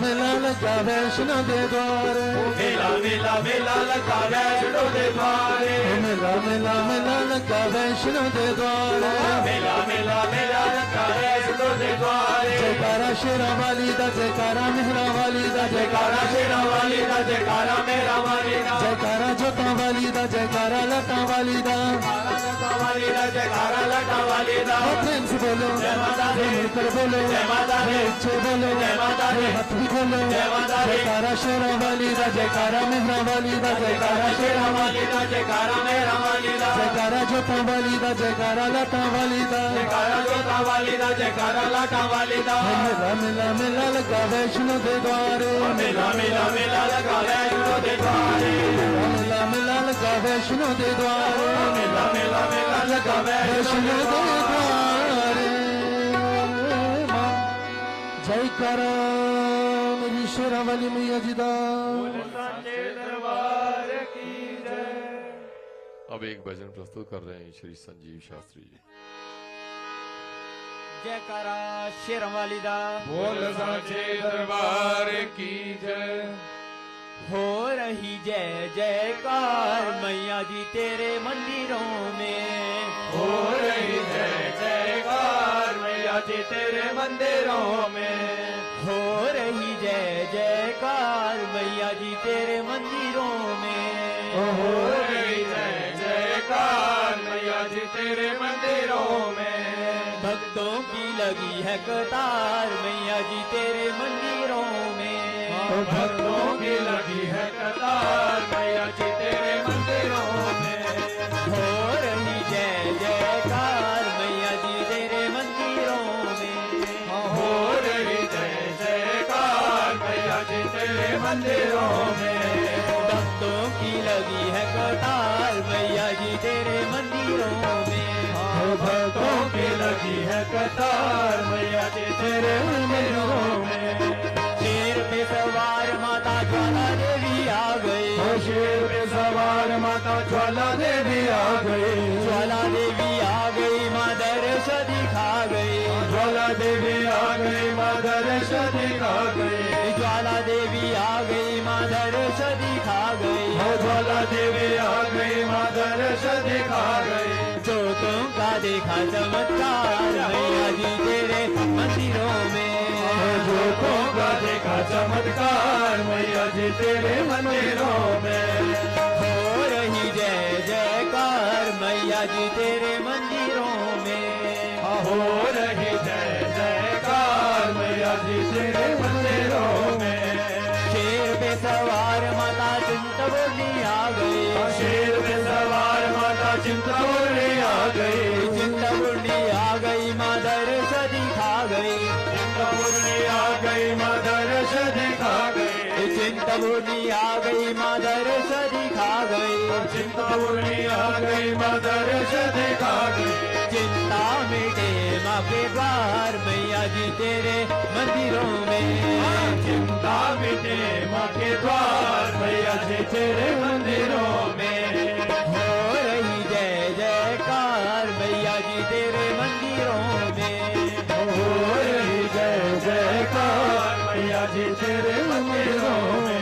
S4: मेला लगा वैष्णो के द्वार।
S3: मेला मेला मेला लगा वैष्णो के द्वार।
S4: मेला लगा वैष्णो के द्वार।
S3: मेला मेला मेला लगा वैष्णो के द्वार।
S4: जयकारा शेरा वाली दा जयकारा मेहरा वाली दा
S3: जयकारा शेरा वाली दा जयकारा मेरा वाली दा।
S4: जयकारा जोता वाली दा जयकारा लता वाली दा।
S3: वाली दा जयकारा लटा वाली दा।
S4: प्रेम से बोलो
S3: जय माता दी।
S4: मिलकर बोलो
S3: जय माता दी।
S4: अच्छे बोलो
S3: जय माता दी।
S4: हाथ भी खोलो
S3: जय माता दी।
S4: जयकारा शेरा वाली दा जयकारा मेहरा वाली दा
S3: जयकारा शेरा वाली दा जयकारा मेरा वाली दा।
S4: जयकारा जोता वाली दा जयकारा लता वाली दा।
S3: जयकारा जोता वाली दा जयकारा लाटा वाली दा।
S4: मेला लगा वैष्णो के द्वार।
S3: मेला मेला मेला लगा वैष्णो के द्वार।
S4: मेला लगा वैष्णो के द्वार।
S3: मेला मेला मेला लगा
S4: वैष्णो के द्वार। जयकारा मेरी शेरा वाली मैया जी दा।
S3: दरबार की जय।
S1: अब एक भजन प्रस्तुत कर रहे हैं श्री संजीव शास्त्री जी।
S2: जयकारा शेरों वाली दा।
S3: बोल साचे दरबार की जय।
S2: हो रही जय जयकार मैया जी तेरे मंदिरों में।
S3: हो रही जय जयकार मैया जी तेरे मंदिरों में।
S2: हो रही जय जयकार मैया जी तेरे मंदिरों में।
S3: हो रही जय जयकार मैया जी तेरे मंदिरों में।
S2: भक्तों की लगी है कतार मैया जी तेरे मंदिरों में।
S3: भक्तों की लगी है कतार मैया जी तेरे मंदिरों में।
S2: हो रही जय जयकार मैया जी तेरे मंदिरों में।
S3: हो रही जय जयकार मैया जी तेरे मंदिरों में।
S2: भक्तों की लगी है कतार मैया जी तेरे मंदिरों में।
S3: भक्तों की लगी है कतार चमत्कार मैया जी तेरे मंदिरों में।
S2: शेर पे सवार माता ज्वाला देवी आ गई,
S3: शेर पे सवार माता ज्वाला देवी आ गई,
S2: ज्वाला देवी आ गई माँ दर्श दिखा गई,
S3: ज्वाला देवी आ गई माँ दर्श दिखा गई,
S2: ज्वाला देवी आ गई माँ दर्श दिखा गई,
S3: ज्वाला देवी आ गई माँ दर्श दिखा गई।
S2: जोतों का देखा चमत्कार मैया जी तेरे मंदिरों में,
S3: जोतों का देखा चमत्कार मैया जी तेरे मंदिरों में।
S2: हो रही जय जयकार मैया जी तेरे मंदिरों में,
S3: हो रही जय जयकार मैया जी तेरे मंदिरों में।
S2: शेर पे सवार माता चिंतपूर्णी आ गई,
S3: शेर पे सवार माता चिंतपूर्णी आ गई,
S2: चिंतपूर्णी आ गई माँ दर्श दिखा गई,
S3: चिंतपूर्णी आ गई माँ दर्श दिखा गई,
S2: चिंतपूर्णी आ गई माँ दर्श दिखा गई,
S3: चिंतपूर्णी आ गई माँ दर्श दिखा गई।
S2: चिंता मिटे माँ के द्वार मैया जी तेरे मंदिरों में,
S3: चिंता मिटे माँ के द्वार मैया जी तेरे मंदिरों में।
S2: हो रही जय जयकार मैया जी तेरे मंदिरों में,
S3: हो रही जय जयकार मैया जी तेरे मंदिरों में।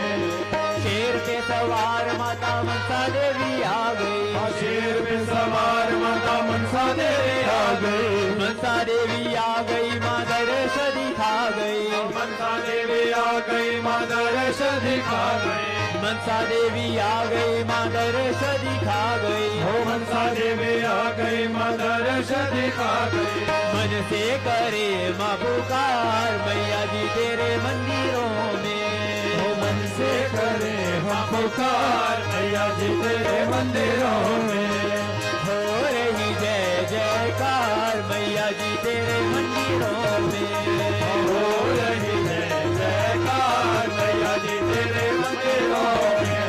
S2: शेर पे सवार माता मनसा देवी आ गई,
S3: शेर पे सवार माता मनसा देवी आ गई,
S2: मनसा देवी आ गई माँ दर्श दिखा गई,
S3: मनसा देवी आ गई माँ दर्श दिखा गई,
S2: मनसा देवी आ गई माँ दर्श दिखा गई,
S3: हो मनसा देवी आ गई माँ दर्श दिखा गई।
S2: मन से करे माँ पुकार मैया जी तेरे मंदिरों में,
S3: हो मन से करे हम पुकार मैया जी तेरे मंदिरों में।
S2: हो रही जय जयकार मैया जी तेरे मंदिरों में,
S3: हो रही जय जयकार मैया जी तेरे मंदिरों में।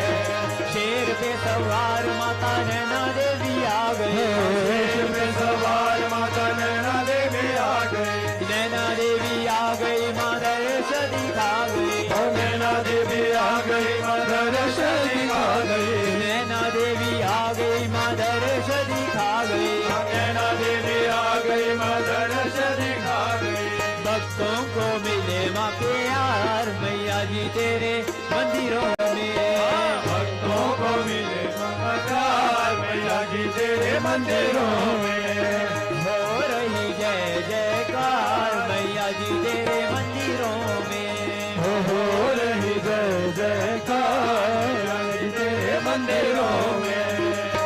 S2: शेर पे सवार माता नैना देवी आ गई,
S3: शेर पे सवार माता नैना देवी आ गई,
S2: नैना देवी आ गई माँ दर्श दिखा गई,
S3: नैना देवी आ गई माँ दर्श दिखा गई,
S2: नैना देवी आ गई माँ दर्श दिखा गई,
S3: नैना देवी आ गई माँ दर्श दिखा गई।
S2: भक्तों को मिले माँ के यार मैया जी तेरे मंदिरों में,
S3: भक्तों को मिले मंगलकार मैया जी तेरे मंदिरों में।
S2: हो रही जय जयकार मैया जी तेरे मंदिरों में,
S3: हो रही जय जयकार मैया जी तेरे मंदिरों में।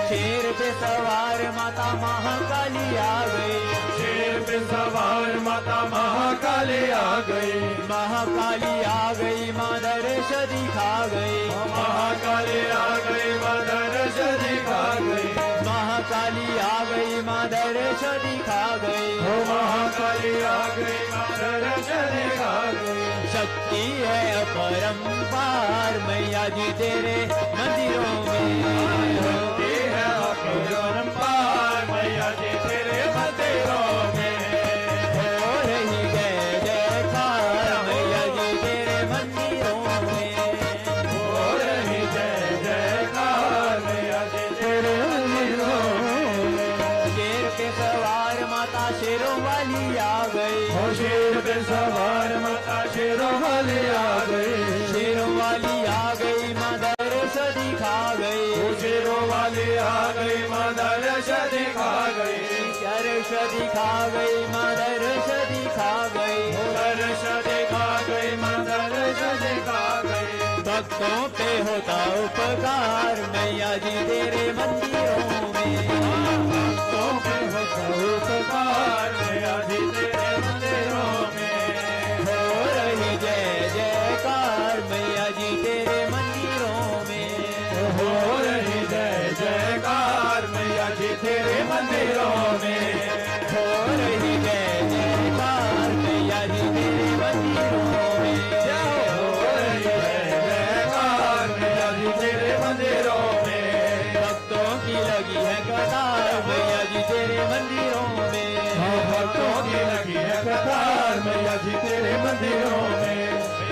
S2: शेर पे सवार माता महाकाली आ गई,
S3: शेर पे सवार माता महाकाली आ गई,
S2: महाकाली आ गई माँ दर्श दिखा गई,
S3: महाकाली आ गई माँ दर्श दिखा गई,
S2: महाकाली आ गई माँ दर्श दिखा गई,
S3: हो महाकाली आ गई माँ दर्श दिखा गई।
S2: शक्ति है अपरंपार मैया जी तेरे मंदिरों में,
S3: शक्ति है अपरंपार मैया जी तेरे मंदिरों में।
S2: हो रही जय जयकार मैया जी तेरे मंदिरों में,
S3: हो रही जय जयकार मैया जी तेरे मंदिरों में।
S2: शेर पे सवार माता शेरों वाली आ गई,
S3: हो शेर पे सवार माता शेरों वाली आ गई,
S2: शेरों वाली आ गई माँ दर्श दिखा गई,
S3: हो शेरों वाली आ गई माँ दर्श दिखा गई,
S2: दर्श दिखा गई माँ दर्श दिखा गई,
S3: हो दर्श दिखा गई माँ दर्श दिखा गई।
S2: भक्तों पे होता उपकार मैया जी तेरे मंदिरों में,
S3: भक्तों पे होता उपकार मैया जी तेरे मंदिरों में।
S2: हो रही जय जयकार मैया जी तेरे मंदिरों में,
S3: हो रही जय जयकार मैया जी तेरे मंदिरों में।
S2: हो रही जय जयकार मैया जी तेरे मंदिरों में,
S3: हो रही जय जयकार मैया जी तेरे मंदिरों में।
S2: भक्तों
S3: जयकार मैया जी तेरे मंदिरों में।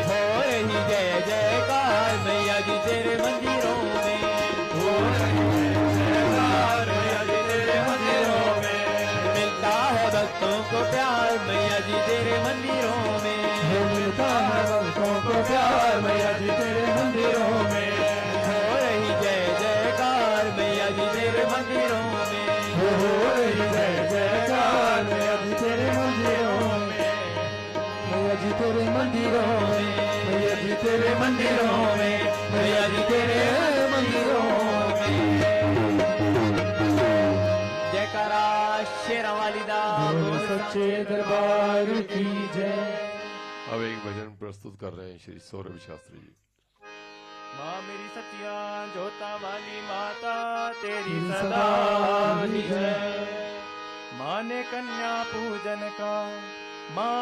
S2: हो रही जय जयकार मैया जी तेरे मंदिरों में।
S3: हो रही जयकार मैया जी तेरे मंदिरों में।
S2: मिलता है भक्तों को प्यार मैया जी तेरे मंदिरों में।
S3: मिलता है भक्तों को प्यार मैया जी तेरे मंदिरों में।
S2: हो रही जय जयकार मैया जी तेरे मंदिरों में।
S3: हो रही जय जयकार मैया जी तेरे मंदिरों में। मैया जी तेरे मंदिरों में। मैया जी तेरे मंदिरों में। मैया जी तेरे मंदिरों में।
S2: जयकारा शेरा वाली दा
S3: बोल सच्चे दरबार की जय।
S1: अब एक भजन प्रस्तुत कर रहे हैं श्री सौरभ शास्त्री जी।
S2: माँ मेरी सचिया जोता वाली माता तेरी
S3: सदा
S2: सदा
S3: की जय।
S2: माँ ने कन्या पूजन का माँ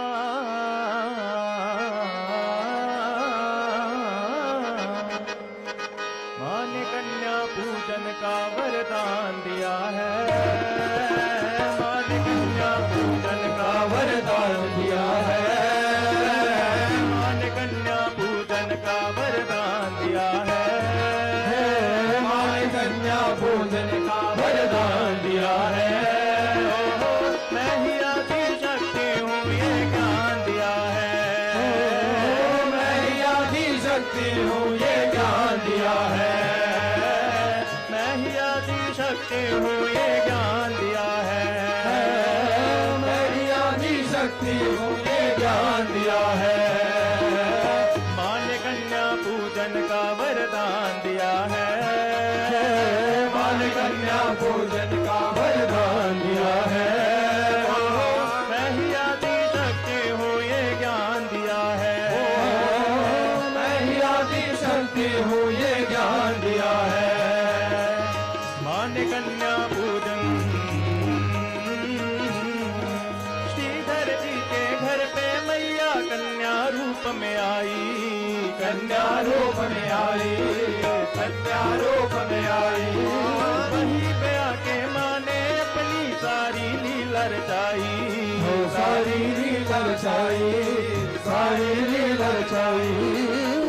S2: ने कन्या पूजन का वरदान दिया है। माँ ने कन्या पूजन का
S3: वरदान दिया है।
S2: माँ ने कन्या पूजन का वरदान दिया है।
S3: माँ ने कन्या पूजन का वरदान दिया है।
S2: मैं ही आदि शक्ति हूँ ये ज्ञान दिया है।
S3: मैं ही आदि शक्ति हूँ ये ज्ञान दिया है।
S2: मैं ही आदि शक्ति हूँ ये ज्ञान दिया है।
S3: मैं ही आदि शक्ति हूँ ये ज्ञान दिया है।
S2: माँ ने कन्या पूजन का वरदान दिया है।
S3: माँ ने कन्या पूजन का वरदान दिया है।
S2: मैं ही आदि शक्ति हूँ ये ज्ञान दिया है।
S3: मैं ही आदि शक्ति हूँ ये ज्ञान दिया है।
S2: माँ ने कन्या पूजन श्रीधर जी के घर पे मैया कन्या रूप में आई।
S3: कन्या रूप में आई। कन्या रूप में आई।
S2: वहीं पे आके माँ ने अपनी सारी लीला रचाई।
S3: हो सारी लीला रचाई। सारी लीला रचाई।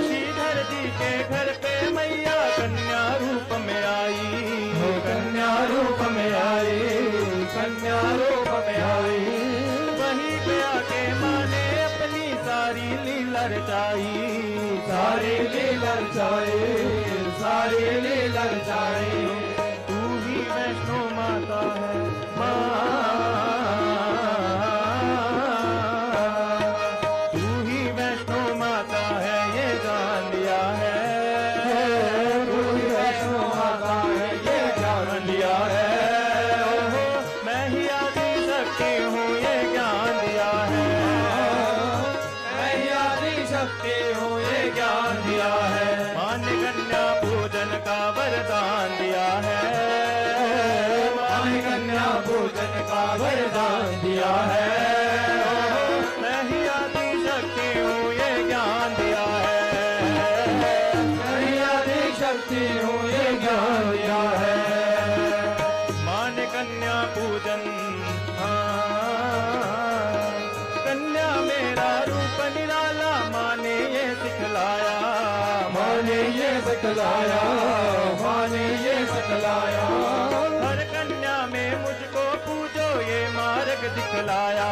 S2: श्रीधर जी के घर पे मैया कन्या रूप में आई।
S3: हो कन्या रूप में आई। कन्या रूप में आई।
S2: वहीं पे आके माँ ने अपनी सारी लीला रचाई।
S3: सारी लीला रचाई। सारी लीला रचाई।
S2: तू ही वैष्णो माता है माँ। तू ही वैष्णो माता है ये जान लिया है।
S3: तू ही वैष्णो माता है ये ज्ञान दिया है।
S2: मैं ही आदि शक्ति हूँ ये ज्ञान दिया है।
S3: मैं ही आदि शक्ति हूँ ये ज्ञान दिया है।
S2: माँ ने कन्या पूजन का वरदान दिया है।
S3: माँ ने कन्या पूजन का वरदान दिया है।
S2: मैं ही आदि शक्ति हूँ ये ज्ञान दिया है।
S3: मैं ही आदि शक्ति हूँ ये ज्ञान दिया है।
S2: माँ ने कन्या पूजन कन्या मेरा रूप निराला माँ ने ये सिखलाया।
S3: माँ ने ये सिखलाया। माँ ने ये सिखलाया।
S2: हर कन्या में मुझको पूजो ये मार्ग दिखलाया।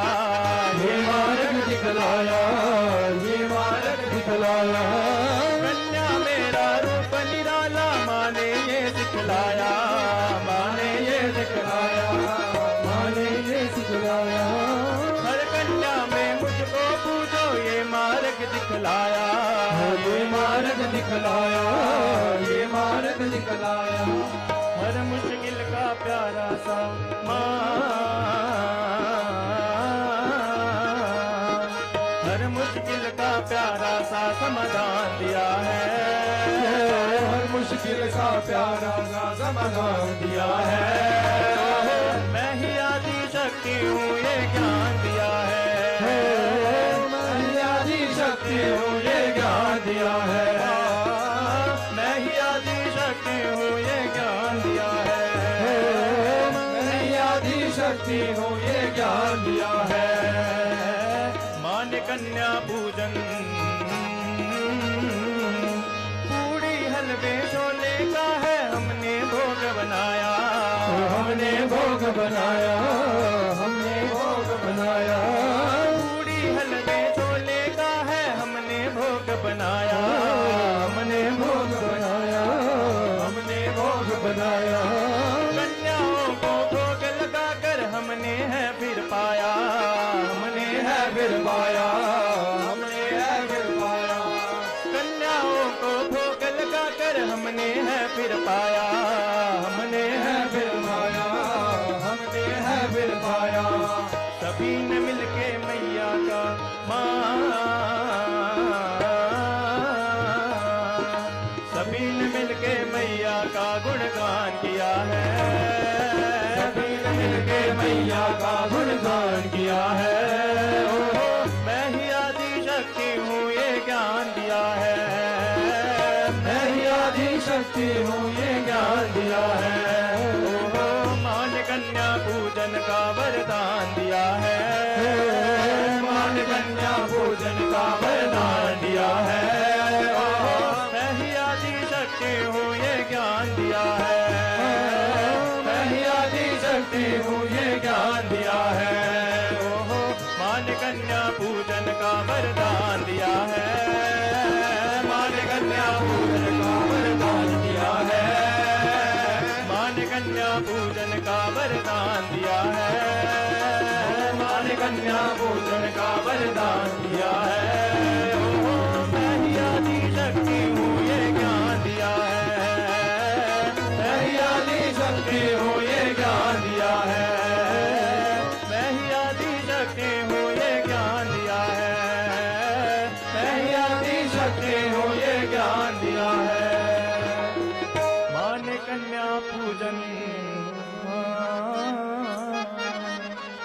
S3: ये मार्ग दिखलाया। ये मार्ग दिखलाया।
S2: कन्या मेरा रूप निराला माँ ने ये सिखलाया। माँ ने ये
S3: सिखलाया। माँ ने ये सिखलाया।
S2: हर कन्या में मुझको पूजो ये मार्ग दिखलाया।
S3: ये मार्ग दिखलाया। ये मार्ग दिखलाया।
S2: हर मुश्किल का प्यारा सा माँ। हर मुश्किल का प्यारा सा समाधान दिया है।
S3: हर मुश्किल का प्यारा सा समाधान दिया है।
S2: मैं ही आदि शक्ति हूँ ये ज्ञान दिया है।
S3: मैं ही आदि शक्ति हूँ ये ज्ञान दिया है।
S2: मैं ही आदि शक्ति हूँ ये ज्ञान दिया है।
S3: मैं ही आदि शक्ति हूँ ये ज्ञान दिया है।
S2: कन्या पूजन पूड़ी हलवे छोले का है हमने भोग बनाया,
S3: हमने भोग बनाया, हमने भोग बनाया।
S2: पूड़ी हलवे छोले का है हमने भोग बनाया,
S3: हमने भोग बनाया, हमने भोग बनाया।
S2: कन्याओं को भोग लगाकर हमने है फिर पाया, हमने है
S3: फिर पाया, हमने है फिर पाया।
S2: कन्याओं को भोग लगाकर हमने है फिर पाया, हमने है
S3: फिर पाया, हमने है फिर पाया।
S2: सभी ने मिलके मैया का सभी ने मिलके मैया का गुणगान किया है,
S3: सभी ने मिलके मैया का गुणगान किया है।
S2: ओहो मैं ही आदि शक्ति हूँ ये ज्ञान दिया है,
S3: मैं ही आदि शक्ति हूँ ये ज्ञान दिया है।
S2: ओहो मान कन्या पूजन का वरदान दिया है,
S3: मान कन्या पूजन का वरदान दिया है।
S2: मैं ही आदि शक्ति हूँ ये ज्ञान दिया है,
S3: मैं ही आदि शक्ति हूँ ये ज्ञान दिया है।
S2: ओहो मान कन्या पूजन का वरदान दिया है,
S3: मान कन्या पूजन का वरदान दिया है।
S2: मान कन्या पूजन का वरदान दिया है,
S3: मान कन्या पूजन का वरदान दिया है।
S2: ओहो मैं ही आदि शक्ति हूँ ये ज्ञान दिया है,
S3: मैं ही आदि शक्ति हूँ ये ज्ञान दिया है।
S2: मैं ही आदि शक्ति हूँ ये ज्ञान दिया है,
S3: मैं ही आदि शक्ति हूँ ये ज्ञान दिया है।
S2: मान कन्या पूजन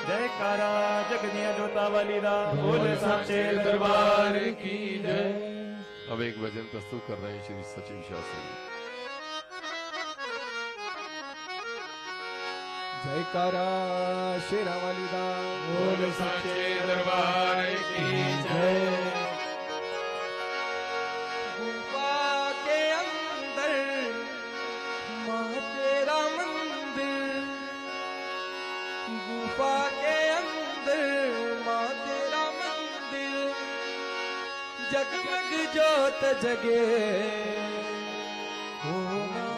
S2: जयकारा जगदिया जोता वाली दा बोल साचे दरबार की जय।
S1: अब एक भजन प्रस्तुत कर रहे हैं श्री सचिव शास्त्री जी।
S3: जयकारा शेरा वाली दा
S1: बोल साचे दरबार की जय।
S3: गुफा के अंदर माँ तेरा मंदिर, गुफा के अंदर माँ तेरा मंदिर, जगमग जोत जगे हो माँ,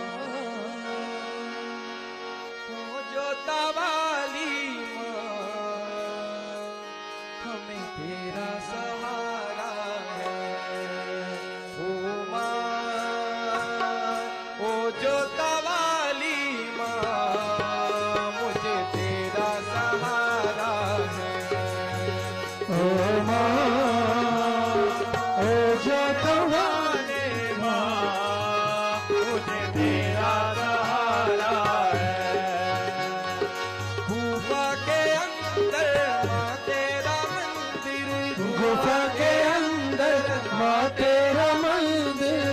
S3: हो जोता वाली माँ, हमें तेरा सहारा है। ओ माँ, ओ जोता वाली माँ, मुझे तेरा सहारा है। ओ माँ, ओ जोता वाली
S2: माँ मुझे तेरा सहारा है,
S3: गुफा के अंदर माँ तेरा मंदिर, गुफा के अंदर माँ तेरा मंदिर,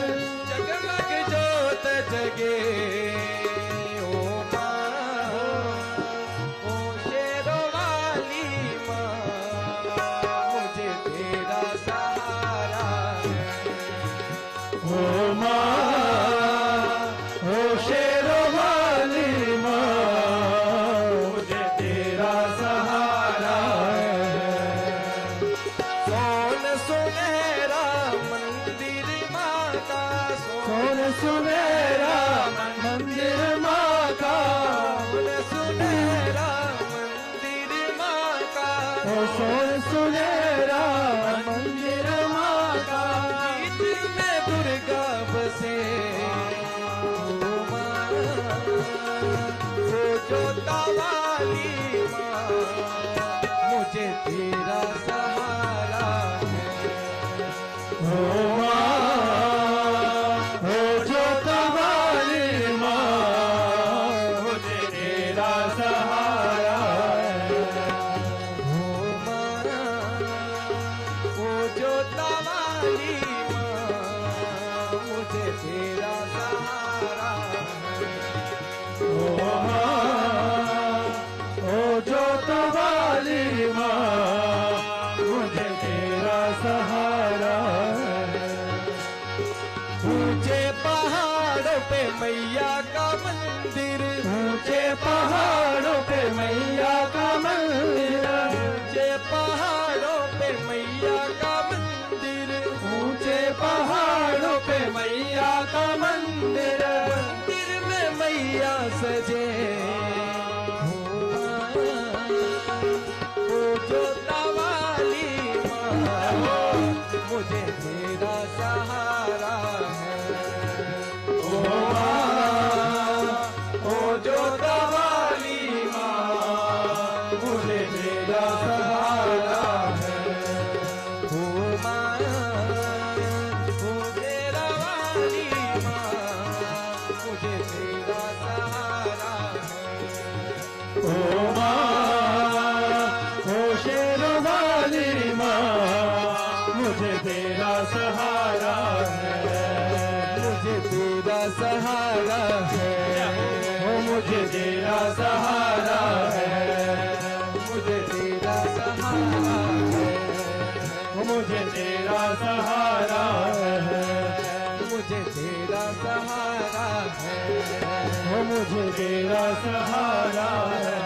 S3: जगमग जोत जगे ओ माँ, ओ शेरों वाली माँ, मुझे तेरा सहारा है। ओ माँ, ओ शेरों वाली माँ, मुझे तेरा सहारा है। सोन सुनहरा मंदिर माँ का, सोन सुनहरा मंदिर माँ का, सोन सुनहरा मंदिर माँ का, सोन सुनहरा मंदिर माँ का, बीच में दुर्गा बसे ओ माँ, ओ जोता वाली माँ, मुझे तेरा सहारा है। ओ माँ, ओ जोता वाली
S2: मैया का मंदिर,
S3: ऊंचे पहाड़ों पे मैया का मंदिर,
S2: ऊंचे पहाड़ों पे मैया का मंदिर,
S3: ऊंचे पहाड़ों पे मैया का मंदिर,
S2: मंदिर में मैया सजे वो जोता वाली माँ, मुझे तेरा सहारा है।
S3: ओ माँ, ओ जोता वाली माँ, मुझे तेरा सहारा है।
S2: ओ माँ, ओ तेरा वाली माँ, मुझे तेरा सहारा है।
S3: ओ माँ, ओ शेरों वाली माँ, मुझे तेरा सहारा है।
S2: मुझे तेरा सहारा है,
S3: ओ मुझे तेरा सहारा है।
S2: मुझे तेरा सहारा है,
S3: ओ मुझे तेरा सहारा है।
S2: मुझे तेरा सहारा है।
S3: ओ मुझे तेरा सहारा है।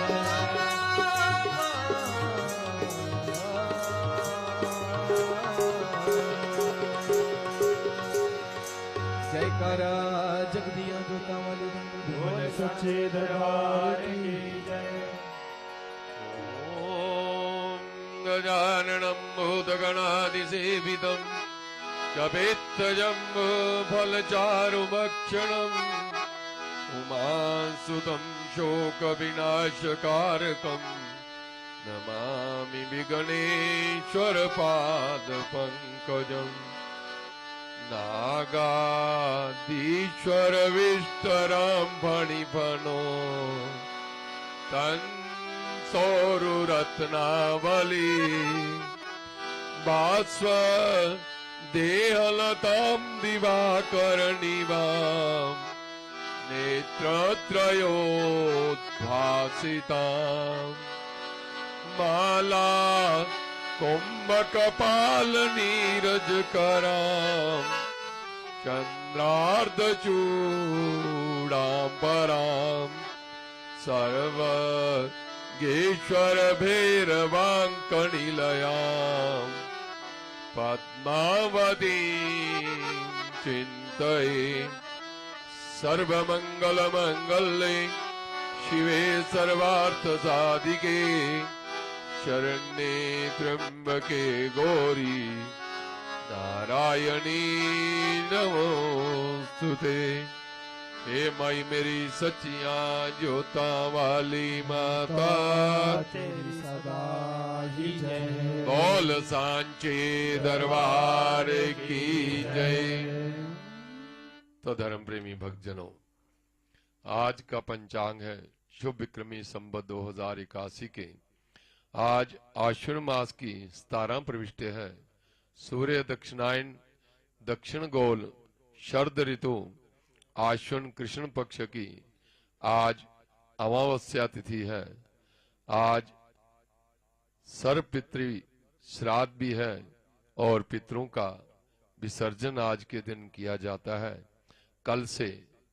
S2: जयकारा जगदिया जोता वाली
S3: बोल सच्चे दरबार की जय।
S1: ॐ गजाननं भूतगणादिसेवितं कपित्तजम्बो फलचारुभक्षणम् उमासुतं शोकविनाशकारकम् नमामि विघ्नेश्वरपादपङ्कजम् नागाधीश्वर विस्तरं फणिफणो तन्सौरुरत्नावली बाष्व देहलतां दिवाकरनिवां नेत्रत्रयोद्भासितां माला कुम्भकपालनीरजकरां चन्द्रार्धचूडाम्बरां सर्वगेश्वरभैरवाङ्कनिलयां पद्मावतीं चिन्तये सर्वमङ्गलमङ्गले शिवे सर्वार्थसाधिके शरण्ये त्र्यंबके गौरी नारायणी नमोस्तुते। हे माई मेरी सच्चियां जोता वाली माता
S3: तेरी सदा ही जय।
S1: बोल सांचे दरबार की जय। तो धर्म प्रेमी भक्तजनों, आज का पंचांग है शुभ विक्रमी संवत 2081 के। आज आश्विन मास की 17 प्रविष्टि है। सूर्य दक्षिणायन दक्षिण गोल शरद ऋतु आश्विन कृष्ण पक्ष की आज अमावस्या तिथि है। आज सर्वपितृ श्राद्ध भी है और पितरों का विसर्जन आज के दिन किया जाता है। कल से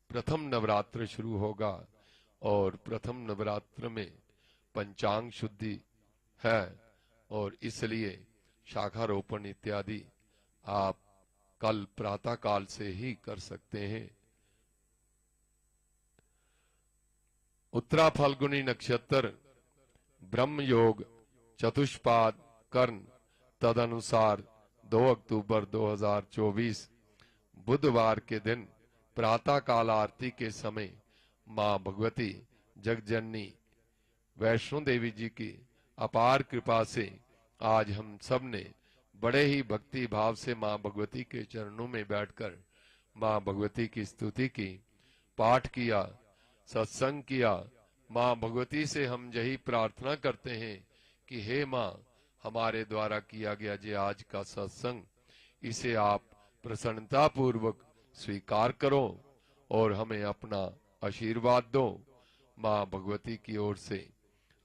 S1: प्रथम नवरात्र शुरू होगा और प्रथम नवरात्र में पंचांग शुद्धि है और इसलिए शाखारोपण इत्यादि आप कल प्रातः काल से ही कर सकते हैं। उत्तरा फाल्गुनी नक्षत्र ब्रह्म योग चतुष्पाद कर्ण तदनुसार 2 अक्टूबर 2024 बुधवार के दिन प्रातः काल आरती के समय मां भगवती जगजननी वैष्णो देवी जी की अपार कृपा से आज हम सब ने बड़े ही भक्ति भाव से मां भगवती के चरणों में बैठकर मां भगवती की स्तुति की, पाठ किया, सत्संग किया। मां भगवती से हम यही प्रार्थना करते हैं कि हे मां, हमारे द्वारा किया गया जो आज का सत्संग, इसे आप प्रसन्नता पूर्वक स्वीकार करो और हमें अपना आशीर्वाद दो। मां भगवती की ओर से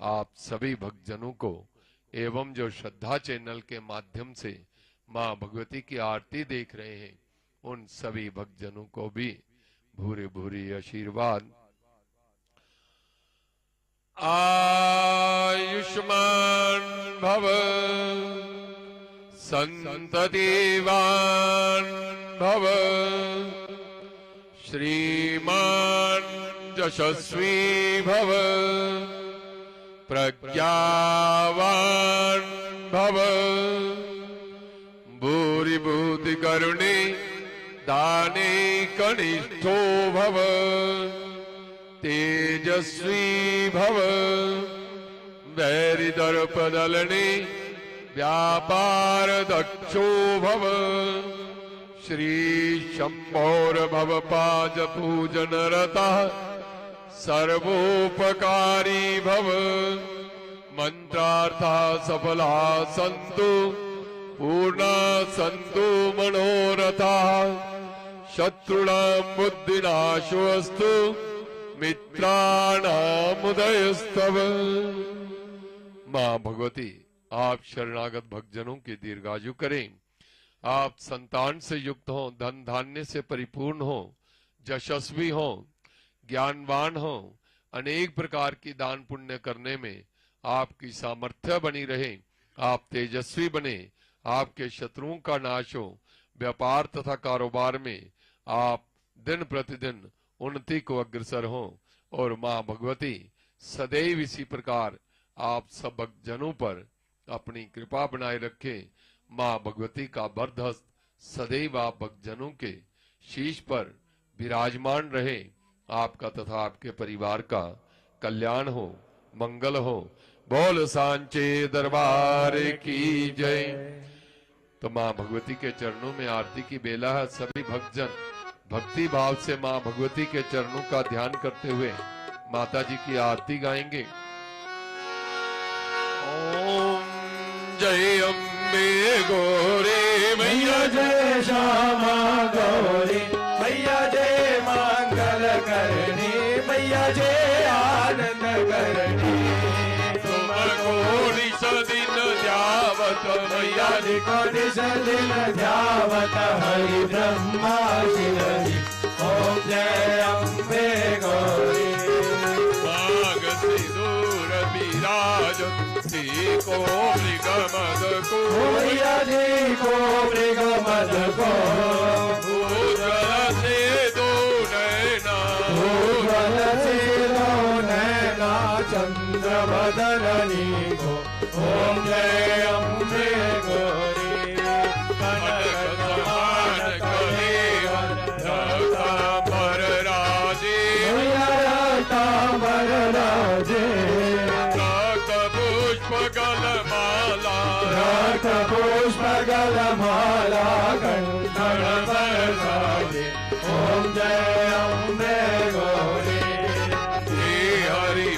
S1: आप सभी भक्तजनों को एवं जो श्रद्धा चैनल के माध्यम से मां भगवती की आरती देख रहे हैं उन सभी भक्तजनों को भी भूरे भूरे आशीर्वाद। आयुष्मान भव संततिवान भव श्रीमान यशस्वी भव प्रज्ञावान भव भूरि भूति करुणे दाने कनिष्ठो भव तेजस्वी भव वैरि दर्पदलने व्यापार दक्षो भव श्री शंभोर भव पाज पूजन रता सर्वोपकारी भव मंत्रार्था सफला संतु पूर्णा संतु मनोरथा शत्रुणां बुद्धिनाशोऽस्तु मित्राणाम उदयस्तव। मां भगवती आप शरणागत भक्तजनों की दीर्घायु करें। आप संतान से युक्त हो, धन धान्य से परिपूर्ण हो, यशस्वी हो, ज्ञानवान हो, अनेक प्रकार की दान पुण्य करने में आपकी सामर्थ्य बनी रहे। आप तेजस्वी बने, आपके शत्रुओं का नाश हो, व्यापार तथा कारोबार में आप दिन प्रतिदिन उन्नति को अग्रसर हो और मां भगवती सदैव इसी प्रकार आप सब भक्तजनों पर अपनी कृपा बनाए रखे। मां भगवती का बरदस्त सदैव आप भक्तजनों के शीश पर विराजमान रहे। आपका तथा आपके परिवार का कल्याण हो, मंगल हो। बोल सांचे दरबार की जय। तो मां भगवती के चरणों में आरती की बेला है। सभी भक्तजन भक्ति भाव से मां भगवती के चरणों का ध्यान करते हुए माता जी की आरती गाएंगे। ओम जय अम्बे गौरी मैया
S3: जय श्यामा गौरी मैया जय मंगल करनी मैया जय आनंद करनी
S1: तुमको निस दिन ध्यावत मैया जी
S3: को निस दिन ध्यावत हरि ब्रह्मा शिव जी। ओम जय अम्बे गौरी
S1: माग सिंदूर विराज को मृगमद को
S3: मैया जी को मृगमद को
S1: भूजल से दो नैना
S3: भूजल से दो नैना चंद्र बदननी को। ओम जय अम्बे गौरी
S1: कनक समान कलेवर रतांबर राजे
S3: मैया रतांबर राजे
S1: रक्त पुष्प गलमाला
S3: रक्त पुष्प गलमाला कंठन बरसाजे। ओम जय अम्बे गौरी
S1: हे हरि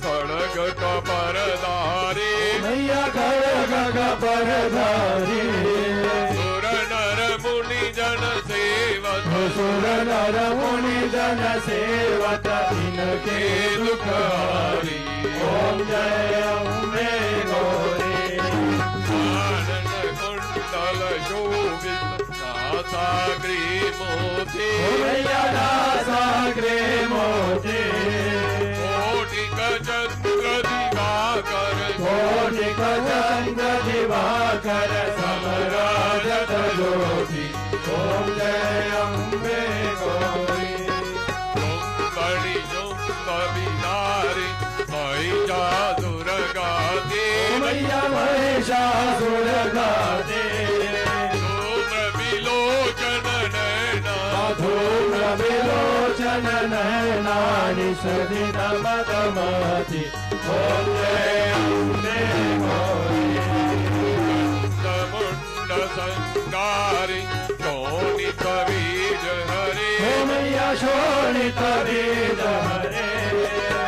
S1: खड़ग कपरधारी
S3: मैया खड़ग कपरधारी
S1: सुर नर मुनि जन सेवत
S3: सुर नर मुनि जन सेवत इनके दुखहारी। ओम जय अम्बे गौरी
S1: आनंद कुंडल शोभित नासाग्री मोती
S3: मैया नासाग्रे मोती
S1: कोटिक चंद्र दिवाकर
S3: कोटिक चंद्र दिवाकर समराजत ज्योति। ओम जय अम्बे गौरी
S1: बड़ी बिहारी महिषासुर गाते
S3: मैया महिषासुर गाते
S1: धूम्र विलोचन नैना
S3: धूम्र विलोचन नैना निषदित मदमति। ओम जय अम्बे गौरी
S1: मुंड संगारी शोणित बीज हरे
S3: मैया शोणित बीज हरे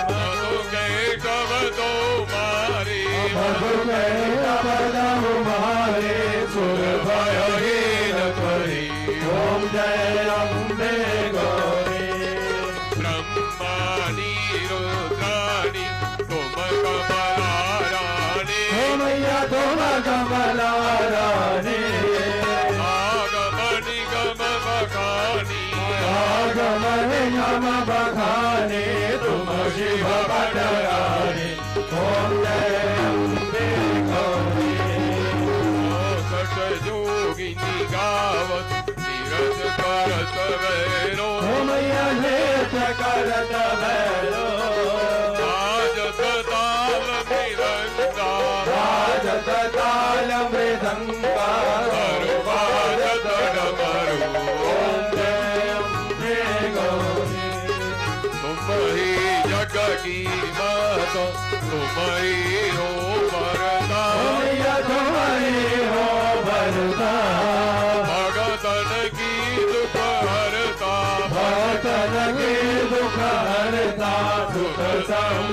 S1: मधु कैटव दो मारी
S3: मधु कैटव मारे सुर भयहीन करी। ओम जय अम्बे गौरी
S1: ब्रह्माणी रुद्राणी तुम कमला रानी
S3: मैया तुम कमला रानी
S1: आगमनि गम बखानी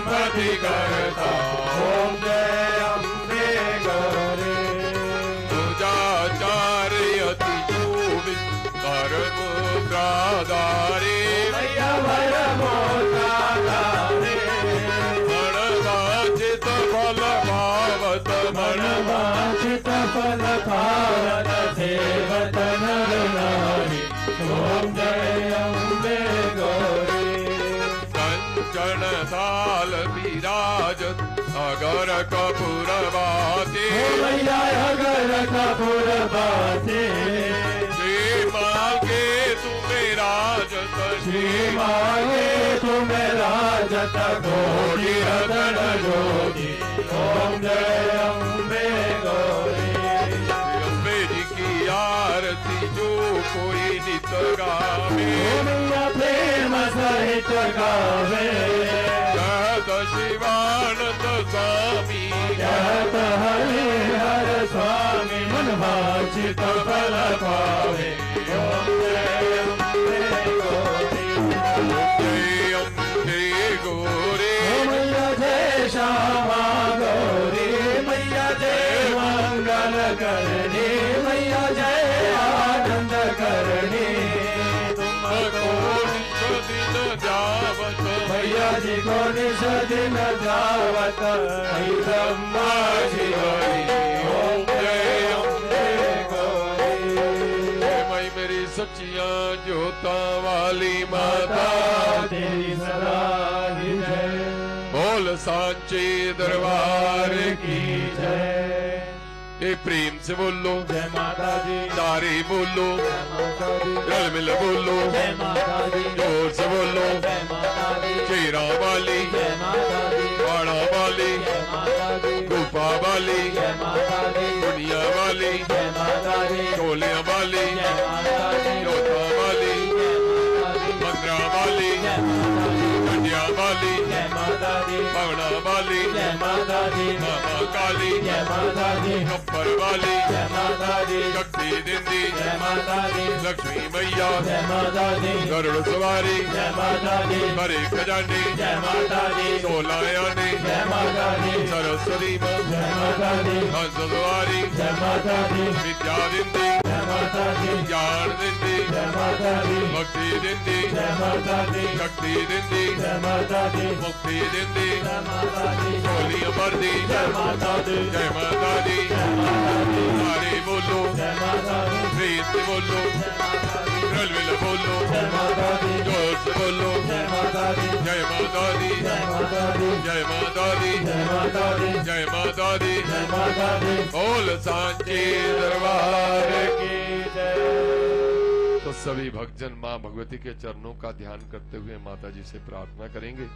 S1: सुमति करता
S3: ओम जय अम्बे गौरी
S1: पूजाचार्य अति चोविस धर्म मुद्राधारी
S3: मैया भर मोदाधारी
S1: मनवांचित फल भावत
S3: मनवांचित फल भावत सेवत नर नारी ओम जय अम्बे गौरी
S1: कंचन थाल विराजत अगर कपूर बाती
S3: मैया अगर कपूर बाती
S1: श्री मांगे तुम्हें राजत
S3: श्री मांगे तुम्हें राजत घोड़ी रतन जोगी ओम जय अम्बे गौरी
S1: अम्बे जी की आरती जो कोई नित गावे
S3: मैया प्रेम सहित गावे
S1: कहत शिवानंद स्वामी
S3: कहत हरिहर स्वामी मन वांछित फल पावे ओम जय अम्बे गौरी
S1: जय अम्बे गौरी
S3: मैया जय श्यामा गौरी मैया जय मंगल करणी मैया जय आनंद करणी
S1: तुमको नित दिन जावत
S3: मैया जी को निज दिन जावत ब्रह्मा जी ओम जय अम्बे गौरी
S1: मई मेरी सच्चियां जोता वाली माता
S3: तेरी सदा ही जय
S1: बोल सांचे दरबार की
S3: जय
S1: ये प्रेम से बोलो
S3: जय माता दी
S1: सारे बोलो
S3: जय माता दी
S1: रल मिल बोलो
S3: जय माता दी
S1: जोर से बोलो
S3: जय माता दी
S1: शेरा वाली
S3: जय माता दी
S1: वाड़ा वाली
S3: जय माता दी
S1: गुफा वाली
S3: जय माता दी
S1: दुनिया वाली
S3: जय माता दी
S1: चोलिया वाली
S3: जय माता दी
S1: जोता वाली
S3: जय माता दी
S1: मंद्रा वाली
S3: जय माता दी
S1: कन्या वाली
S3: जय माता दी
S1: पवना वाली
S3: जय माता दी
S1: मामा काली
S3: जय माता दी
S1: कप्पर वाली
S3: जय माता दी
S1: शक्ति दिंदी
S3: जय माता दी
S1: लक्ष्मी मैया
S3: जय माता दी
S1: गरुड़ सवारी
S3: जय माता दी
S1: हरे खजानी
S3: जय माता दी
S1: सोलायानी
S3: जय माता दी
S1: सरस्वती माँ
S3: जय माता दी
S1: हंस सवारी
S3: जय माता दी
S1: विद्या दिंदी
S3: जय माता दी
S1: ज्ञान दिंदी
S3: जय माता दी
S1: भक्ति दिंदी
S3: जय माता दी
S1: शक्ति दिंदी
S3: जय माता दी
S1: मुक्ति दिंदी
S3: जय माता दी
S1: चोली मर्दी
S3: जय माता दी
S1: जय माता दी
S3: जय माता दी
S1: सारे बोलो
S3: जय माता दी
S1: प्रीत से बोलो
S3: जय माता दी
S1: रल मिल बोलो
S3: जय माता दी
S1: जोर से बोलो
S3: जय माता दी
S1: जय माता दी
S3: जय माता दी
S1: जय माता दी
S3: जय माता दी
S1: जय माता दी
S3: जय माता दी
S1: बोल सांचे दरबार की
S3: जय
S1: तो सभी भक्तजन मां भगवती के चरणों का ध्यान करते हुए माता जी से प्रार्थना करेंगे।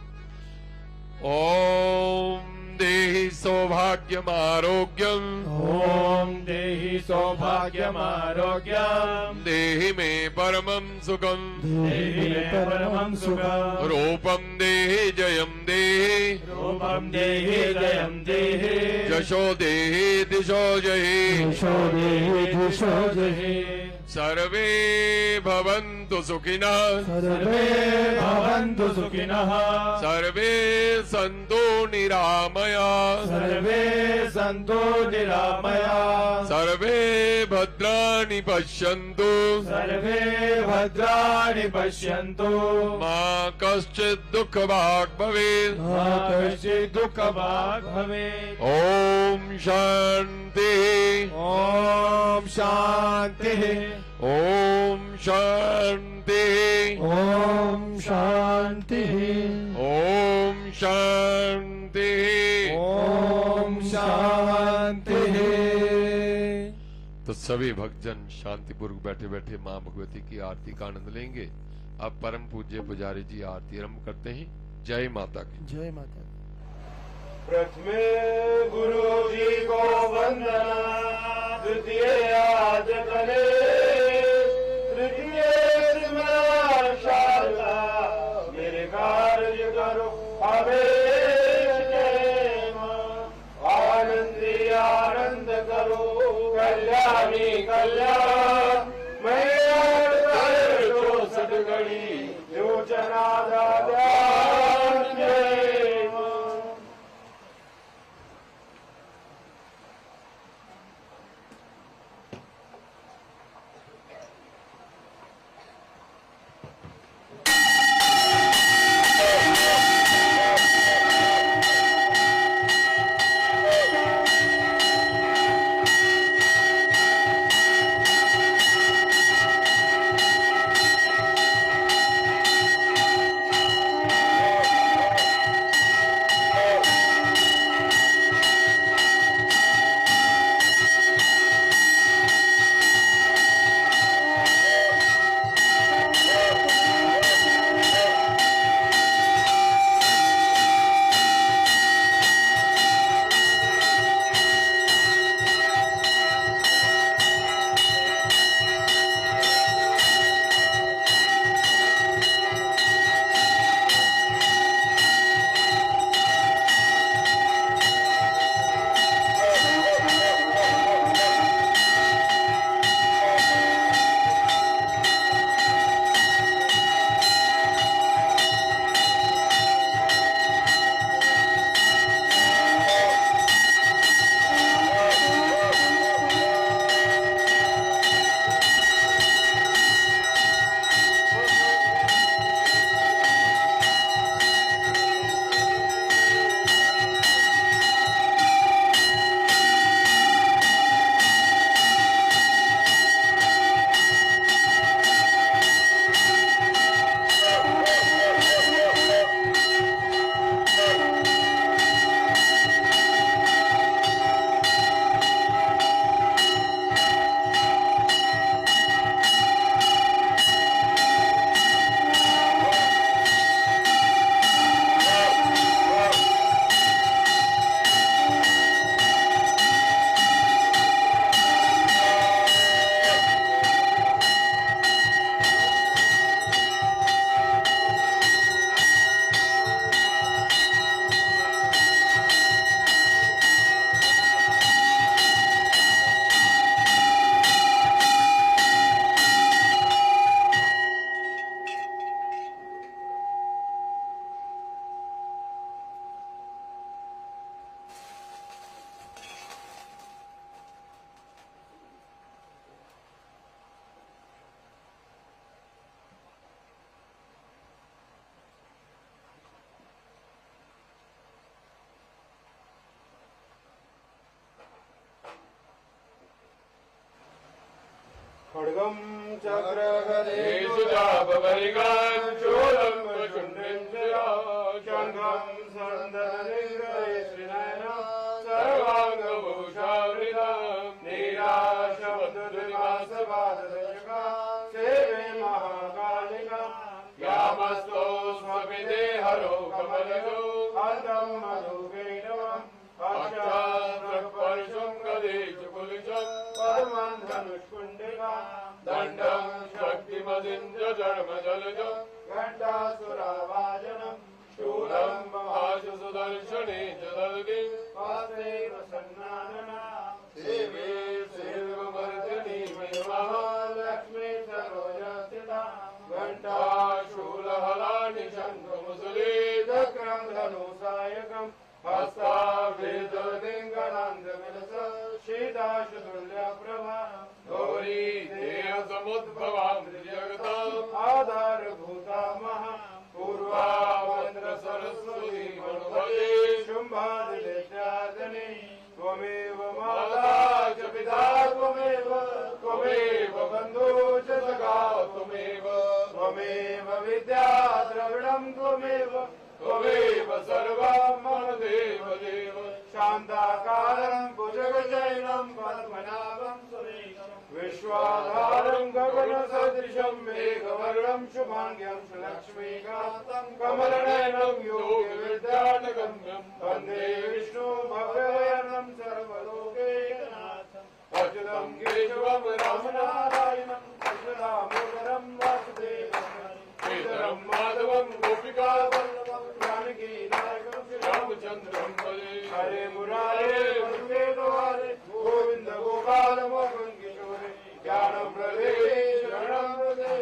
S1: ओम देहि सौभाग्यम आरोग्यम
S3: ओम देहि सौभाग्यमारोग्यम
S1: देहि मे परमं सुखम
S3: देहि मे परमं सुखम
S1: रूपम देहि जयम देहि
S3: रूपम देहि जयं देहि
S1: यशो देहि दिशो जहि
S3: यशो देहि दिशो जहि
S1: सर्वे भवन्तु सुखिनः
S3: सर्वे भवन्तु सुखिनः
S1: सर्वे सन्तु निरामयाः
S3: सर्वे सन्तु निरामयाः
S1: सर्वे भद्राणि पश्यन्तु
S3: सर्वे भद्राणि पश्यन्तु
S1: मा कश्चित् दुःखभाग् भवेत्
S3: मा कश्चित् दुःखभाग् भवेत्
S1: ॐ शान्तिः
S3: ॐ शान्तिः
S1: ॐ शान्तिः
S3: ॐ शान्तिः
S1: ॐ शान्तिः
S3: ॐ शान्तिः।
S1: तो सभी भक्तजन शांतिपूर्वक बैठे बैठे मां भगवती की आरती का आनंद लेंगे। अब परम पूज्य पुजारी जी आरती आरंभ करते हैं। जय माता की।
S4: जय माता दी।
S3: प्रथमे गुरु जी को वंदना, द्वितीय आज करे, तृतीय सिमरन शारदा, मेरे कार्य करो आवेश जय मां, आनंदी आनंद करो, कल्याणी कल्याण, मैया कर 64 घड़ी, योजना दादा जय मां। खड्गं चक्रगदेषु
S1: चापरिगं शूलं शुण्डिं
S3: शङ्खं सन्दननिग्रहे श्रीनयनं सर्वाङ्गभूषावृतं नीराशब्दनिवासपाददशका सेवे महाकालिका
S1: यामस्तो स्वपिते हरो कमलयो
S3: अन्तं मधुकैटवम्
S1: अक्षात्रपर्शुं गदेशकुलिशं
S3: पद्मं धनुष्कुण्डिका
S1: दण्डं शक्तिमदिन्द्र धर्मजलजं
S3: घण्टासुरावाजनं
S1: शूलं महाशुसुदर्शने च दर्गे
S3: पात्रे प्रसन्नानना
S1: देवे सेवमर्दिनी
S3: महालक्ष्मी सरोजस्थिता
S1: घण्टा शूलहलानि शङ्खमुसले
S3: चक्रं धनुसायकम् हस्ताभेदलिङ्गनान्दविलस शीताशुतुल्यप्रभा
S1: गौरी देहसमुद्भवां जगताम्
S3: आधारभूता महा
S1: पूर्वावत्र सरस्वती मनुमते
S3: शुम्भादिलेशादने त्वमेव
S1: माता
S3: माता
S1: च पिता त्वमेव त्वमेव बन्धो च सखा त्वमेव
S3: त्वमेव विद्या द्रविणं त्वमेव
S1: त्वमेव सर्वं मम देव देव
S3: शान्ताकारं भुजगशयनं पद्मनाभं सुरेशं विश्वाधारं गगनसदृशं मेघवर्णं शुभाङ्ग्यं सुलक्ष्मीकान्तं कमलनयनं योगविद्यानगम्यं वन्दे विष्णु भव्यवयनं सर्वलोकैकनाथम् अच्युतं केशवं रामनारायणं कृष्णदामोदरं वासुदेवं
S1: केतरं माधवं गोपिकावल्लभं
S3: जानकी नायकं
S1: रामचन्द्रं भजे
S3: हरे मुरारे वन्दे द्वारे गोविन्द गोपाल मोहन किशोरे ज्ञानप्रदे शरणप्रदे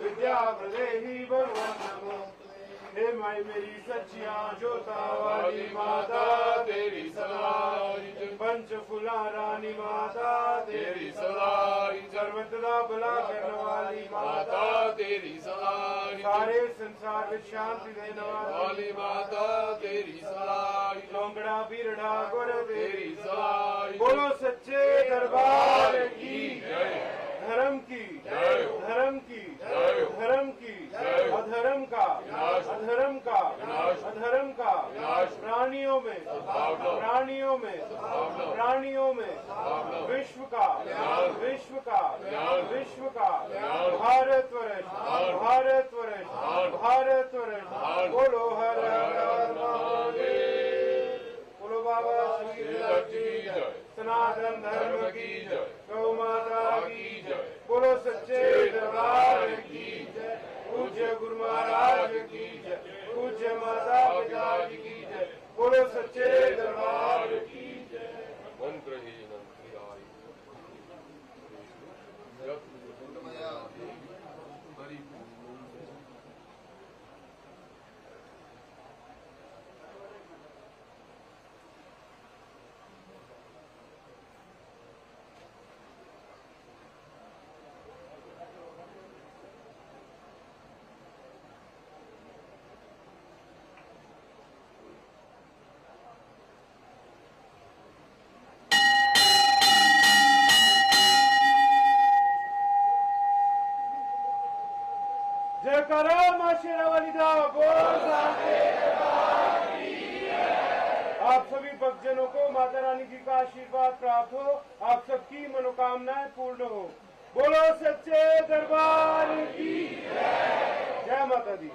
S3: विद्याप्रदेहि भगवान् नमोस्तुते। हे माई मेरी सच्चिया जोता वाली माता
S1: तेरी सदाई
S3: पंच फुला रानी माता
S1: तेरी सदाई
S3: सर्वदा भला करने वाली माता
S1: माता तेरी सदाई
S3: सारे संसार में शांति देने वाली
S1: वाली माता तेरी सदाई
S3: लौंगड़ा बीरड़ा गुर
S1: तेरी सदाई
S3: बोलो सच्चे दरबार की
S1: जय
S3: धर्म की
S1: जय
S3: धर्म की
S1: जय
S3: धर्म की
S1: जय
S3: अधर्म का
S1: विनाश
S3: अधर्म का
S1: विनाश
S3: अधर्म का
S1: विनाश
S3: प्राणियों में
S1: सद्भावना
S3: प्राणियों में
S1: सद्भावना
S3: प्राणियों में
S1: सद्भावना
S3: विश्व का
S1: ज्ञान
S3: विश्व का
S1: ज्ञान
S3: विश्व का
S1: ज्ञान
S3: भारतवर्ष
S1: ज्ञान
S3: भारतवर्ष
S1: ज्ञान
S3: भारतवर्ष
S1: ज्ञान
S3: बोलो हर
S1: हर
S3: हर
S1: महादेव
S3: बोलो बाबा श्री
S1: श्रीदत्त की जय
S3: सनातन धर्म
S1: धर्म
S3: की
S1: की जय
S3: गौ माता
S1: की
S3: की
S1: जय
S3: बोलो सच्चे दरबार की जय पूज्य गुरु महाराज की जय पूज्य माता पिता जी की जय बोलो सच्चे दरबार की जय
S1: मंत्रहीन क्रियाय
S3: जयकारा मां शेरावाली दा बोल आप सभी भक्तजनों को माता रानी जी का आशीर्वाद प्राप्त हो, आप सबकी मनोकामनाएं पूर्ण हो। बोलो सच्चे दरबार की जय माता दी।